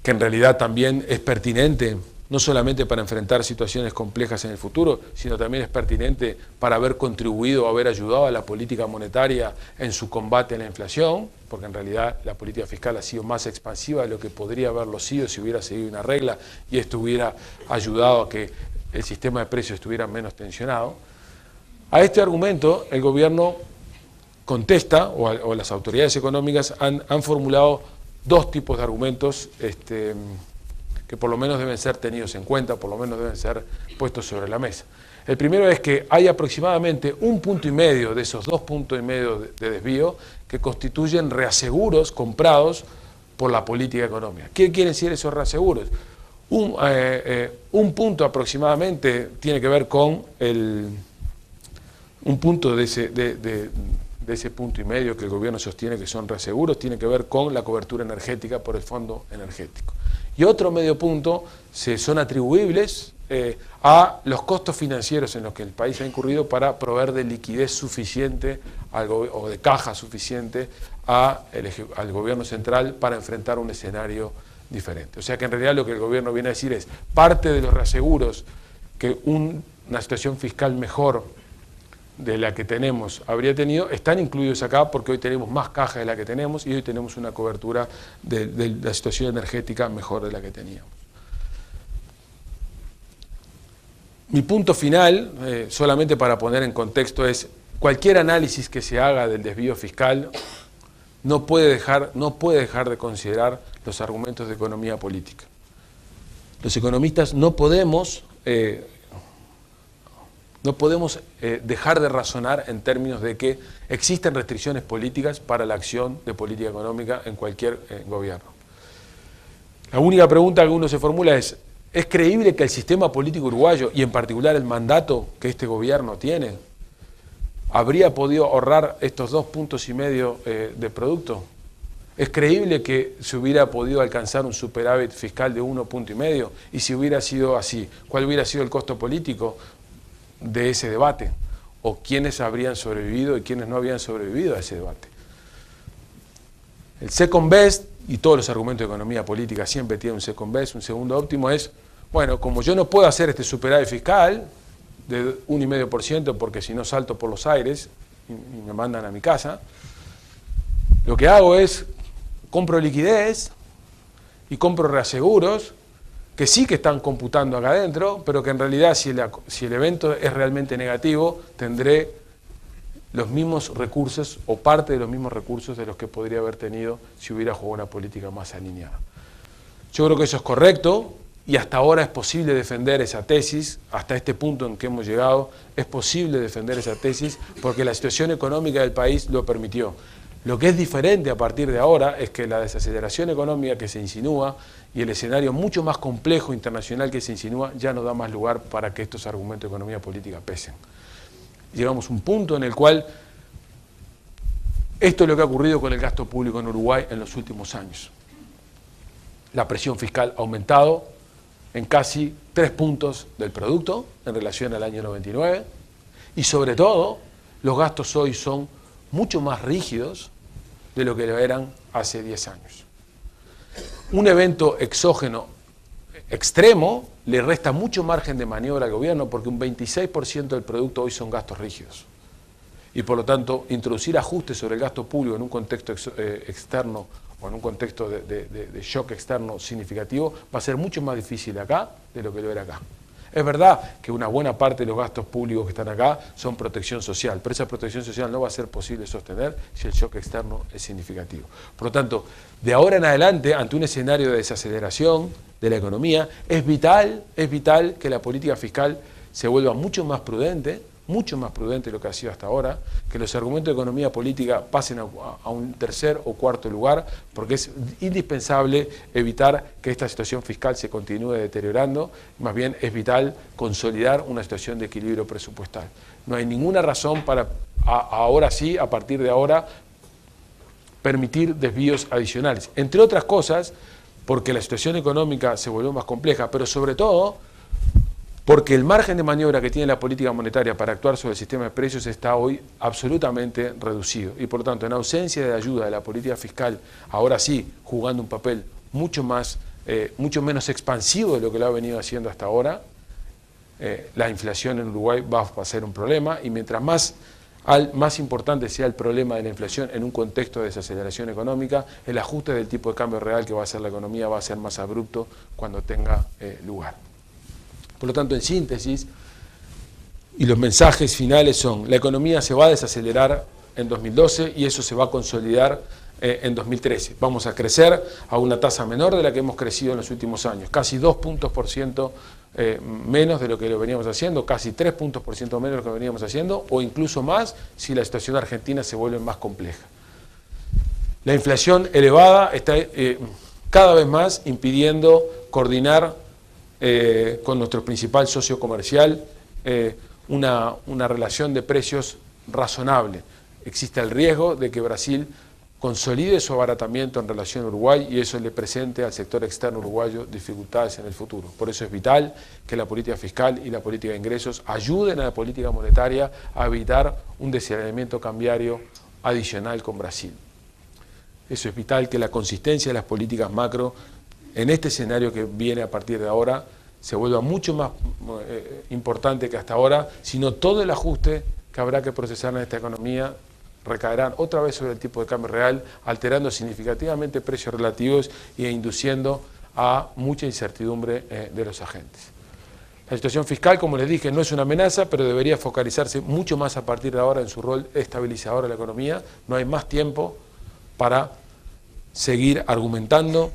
que en realidad también es pertinente, no solamente para enfrentar situaciones complejas en el futuro, sino también es pertinente para haber contribuido o haber ayudado a la política monetaria en su combate a la inflación, porque en realidad la política fiscal ha sido más expansiva de lo que podría haberlo sido si hubiera seguido una regla y esto hubiera ayudado a que el sistema de precios estuviera menos tensionado. A este argumento el gobierno contesta, o las autoridades económicas han formulado dos tipos de argumentos que por lo menos deben ser tenidos en cuenta, por lo menos deben ser puestos sobre la mesa. El primero es que hay aproximadamente 1,5 puntos de esos 2,5 puntos de desvío que constituyen reaseguros comprados por la política económica. ¿Qué quieren decir esos reaseguros? Un punto aproximadamente tiene que ver con un punto de ese punto y medio que el gobierno sostiene que son reaseguros, tiene que ver con la cobertura energética por el fondo energético. Y otro medio punto son atribuibles a los costos financieros en los que el país ha incurrido para proveer de liquidez suficiente o de caja suficiente al gobierno central para enfrentar un escenario diferente. O sea que en realidad lo que el gobierno viene a decir es parte de los reaseguros que una situación fiscal mejor de la que tenemos habría tenido, están incluidos acá porque hoy tenemos más caja de la que tenemos y hoy tenemos una cobertura de la situación energética mejor de la que teníamos. Mi punto final, solamente para poner en contexto, es cualquier análisis que se haga del desvío fiscal no puede dejar de considerar los argumentos de economía política. Los economistas no podemos dejar de razonar en términos de que existen restricciones políticas para la acción de política económica en cualquier gobierno. La única pregunta que uno se formula es creíble que el sistema político uruguayo, y en particular el mandato que este gobierno tiene, habría podido ahorrar estos 2,5 puntos de producto? ¿Es creíble que se hubiera podido alcanzar un superávit fiscal de 1,5 puntos? Y si hubiera sido así, ¿cuál hubiera sido el costo político de ese debate? ¿O quiénes habrían sobrevivido y quiénes no habrían sobrevivido a ese debate? El second best, y todos los argumentos de economía política siempre tienen un second best, un segundo óptimo, es, bueno, como yo no puedo hacer este superávit fiscal de 1,5% porque si no salto por los aires y me mandan a mi casa, lo que hago es compro liquidez y compro reaseguros que sí que están computando acá adentro, pero que en realidad si el evento es realmente negativo, tendré los mismos recursos o parte de los mismos recursos de los que podría haber tenido si hubiera jugado una política más alineada. Yo creo que eso es correcto y hasta ahora es posible defender esa tesis, hasta este punto en que hemos llegado, es posible defender esa tesis porque la situación económica del país lo permitió. Lo que es diferente a partir de ahora es que la desaceleración económica que se insinúa y el escenario mucho más complejo internacional que se insinúa ya no da más lugar para que estos argumentos de economía política pesen. Llegamos a un punto en el cual esto es lo que ha ocurrido con el gasto público en Uruguay en los últimos años. La presión fiscal ha aumentado en casi 3 puntos del producto en relación al año 99 y sobre todo los gastos hoy son mucho más rígidos de lo que lo eran hace 10 años. Un evento exógeno extremo le resta mucho margen de maniobra al gobierno porque un 26% del producto hoy son gastos rígidos. Y por lo tanto, introducir ajustes sobre el gasto público en un contexto externo o en un contexto de shock externo significativo va a ser mucho más difícil acá de lo que lo era acá. Es verdad que una buena parte de los gastos públicos que están acá son protección social, pero esa protección social no va a ser posible sostener si el shock externo es significativo. Por lo tanto, de ahora en adelante, ante un escenario de desaceleración de la economía, es vital que la política fiscal se vuelva mucho más prudente de lo que ha sido hasta ahora, que los argumentos de economía política pasen a un tercer o cuarto lugar, porque es indispensable evitar que esta situación fiscal se continúe deteriorando, más bien es vital consolidar una situación de equilibrio presupuestal. No hay ninguna razón para, ahora sí, a partir de ahora, permitir desvíos adicionales. Entre otras cosas, porque la situación económica se volvió más compleja, pero sobre todo porque el margen de maniobra que tiene la política monetaria para actuar sobre el sistema de precios está hoy absolutamente reducido. Y por lo tanto, en ausencia de ayuda de la política fiscal, ahora sí, jugando un papel mucho menos expansivo de lo que lo ha venido haciendo hasta ahora, la inflación en Uruguay va a ser un problema y mientras más importante sea el problema de la inflación en un contexto de desaceleración económica, el ajuste del tipo de cambio real que va a hacer la economía va a ser más abrupto cuando tenga lugar. Por lo tanto, en síntesis, y los mensajes finales son, la economía se va a desacelerar en 2012 y eso se va a consolidar en 2013. Vamos a crecer a una tasa menor de la que hemos crecido en los últimos años, casi 2 puntos por ciento menos de lo que lo veníamos haciendo, casi 3 puntos por ciento menos de lo que veníamos haciendo, o incluso más si la situación argentina se vuelve más compleja. La inflación elevada está cada vez más impidiendo coordinar con nuestro principal socio comercial una relación de precios razonable. Existe el riesgo de que Brasil consolide su abaratamiento en relación a Uruguay y eso le presente al sector externo uruguayo dificultades en el futuro. Por eso es vital que la política fiscal y la política de ingresos ayuden a la política monetaria a evitar un desaceleramiento cambiario adicional con Brasil. Eso es vital, que la consistencia de las políticas macro en este escenario que viene a partir de ahora se vuelva mucho más importante que hasta ahora, sino todo el ajuste que habrá que procesar en esta economía recaerán otra vez sobre el tipo de cambio real, alterando significativamente precios relativos e induciendo a mucha incertidumbre de los agentes. La situación fiscal, como les dije, no es una amenaza, pero debería focalizarse mucho más a partir de ahora en su rol estabilizador de la economía. No hay más tiempo para seguir argumentando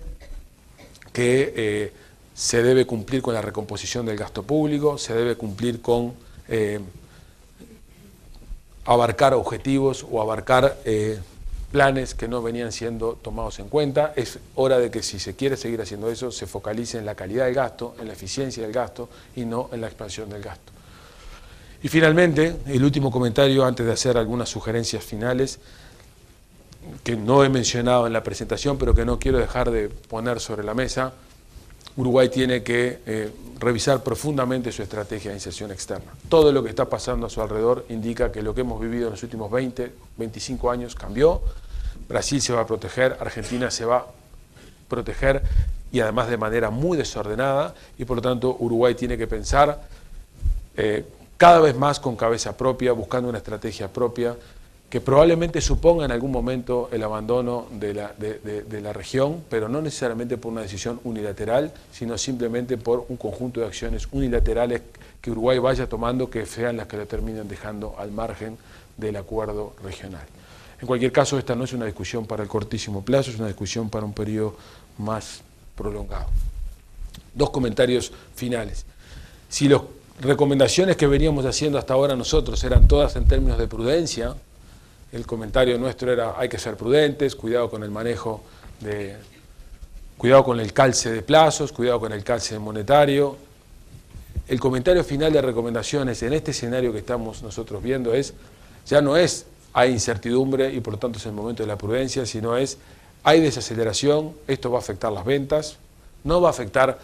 que se debe cumplir con la recomposición del gasto público, se debe cumplir con abarcar objetivos o abarcar planes que no venían siendo tomados en cuenta. Es hora de que, si se quiere seguir haciendo eso, se focalice en la calidad del gasto, en la eficiencia del gasto y no en la expansión del gasto. Y finalmente, el último comentario antes de hacer algunas sugerencias finales que no he mencionado en la presentación, pero que no quiero dejar de poner sobre la mesa. Uruguay tiene que revisar profundamente su estrategia de inserción externa. Todo lo que está pasando a su alrededor indica que lo que hemos vivido en los últimos 20, 25 años cambió. Brasil se va a proteger, Argentina se va a proteger y además de manera muy desordenada, y por lo tanto Uruguay tiene que pensar cada vez más con cabeza propia, buscando una estrategia propia, que probablemente suponga en algún momento el abandono de la región, pero no necesariamente por una decisión unilateral, sino simplemente por un conjunto de acciones unilaterales que Uruguay vaya tomando, que sean las que lo terminen dejando al margen del acuerdo regional. En cualquier caso, esta no es una discusión para el cortísimo plazo, es una discusión para un periodo más prolongado. Dos comentarios finales. Si las recomendaciones que veníamos haciendo hasta ahora nosotros eran todas en términos de prudencia, el comentario nuestro era: hay que ser prudentes, cuidado con el manejo cuidado con el calce de plazos, cuidado con el calce monetario. El comentario final de recomendaciones en este escenario que estamos nosotros viendo ya no es hay incertidumbre y por lo tanto es el momento de la prudencia, sino hay desaceleración, esto va a afectar las ventas, no va a afectar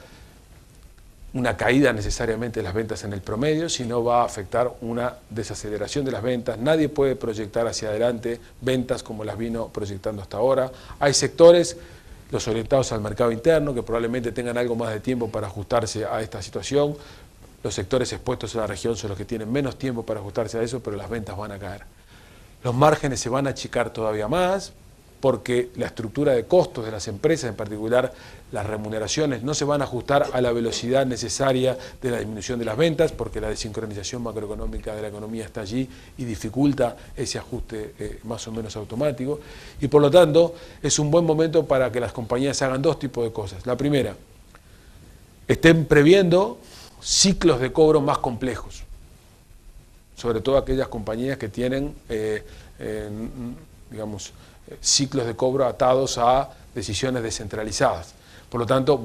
una caída necesariamente de las ventas en el promedio, sino va a afectar una desaceleración de las ventas. Nadie puede proyectar hacia adelante ventas como las vino proyectando hasta ahora. Hay sectores, los orientados al mercado interno, que probablemente tengan algo más de tiempo para ajustarse a esta situación. Los sectores expuestos a la región son los que tienen menos tiempo para ajustarse a eso, pero las ventas van a caer. Los márgenes se van a achicar todavía más, porque la estructura de costos de las empresas, en particular las remuneraciones, no se van a ajustar a la velocidad necesaria de la disminución de las ventas, porque la desincronización macroeconómica de la economía está allí y dificulta ese ajuste más o menos automático. Y por lo tanto, es un buen momento para que las compañías hagan dos tipos de cosas. La primera, estén previendo ciclos de cobro más complejos, sobre todo aquellas compañías que tienen, ciclos de cobro atados a decisiones descentralizadas. Por lo tanto,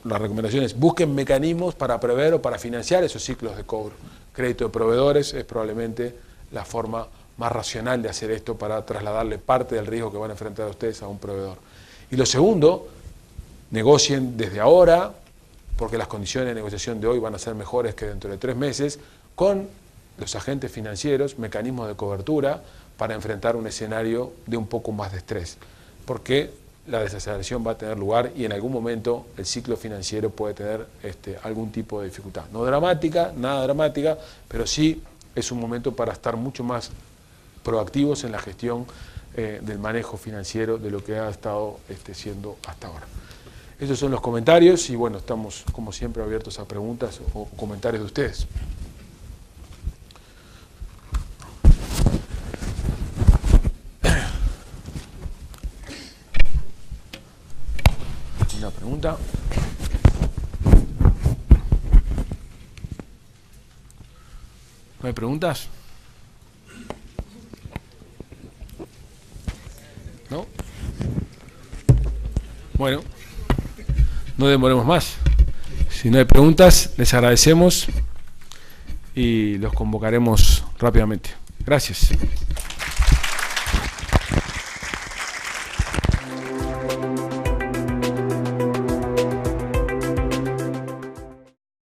la recomendación es busquen mecanismos para prever o para financiar esos ciclos de cobro. Crédito de proveedores es probablemente la forma más racional de hacer esto para trasladarle parte del riesgo que van a enfrentar ustedes a un proveedor. Y lo segundo, negocien desde ahora, porque las condiciones de negociación de hoy van a ser mejores que dentro de 3 meses, con los agentes financieros, mecanismos de cobertura, para enfrentar un escenario de un poco más de estrés, porque la desaceleración va a tener lugar y en algún momento el ciclo financiero puede tener algún tipo de dificultad. No dramática, nada dramática, pero sí es un momento para estar mucho más proactivos en la gestión del manejo financiero de lo que ha estado siendo hasta ahora. Esos son los comentarios y bueno, estamos como siempre abiertos a preguntas o comentarios de ustedes. ¿Una pregunta? ¿No hay preguntas? ¿No? Bueno, no demoremos más. Si no hay preguntas, les agradecemos y los convocaremos rápidamente. Gracias.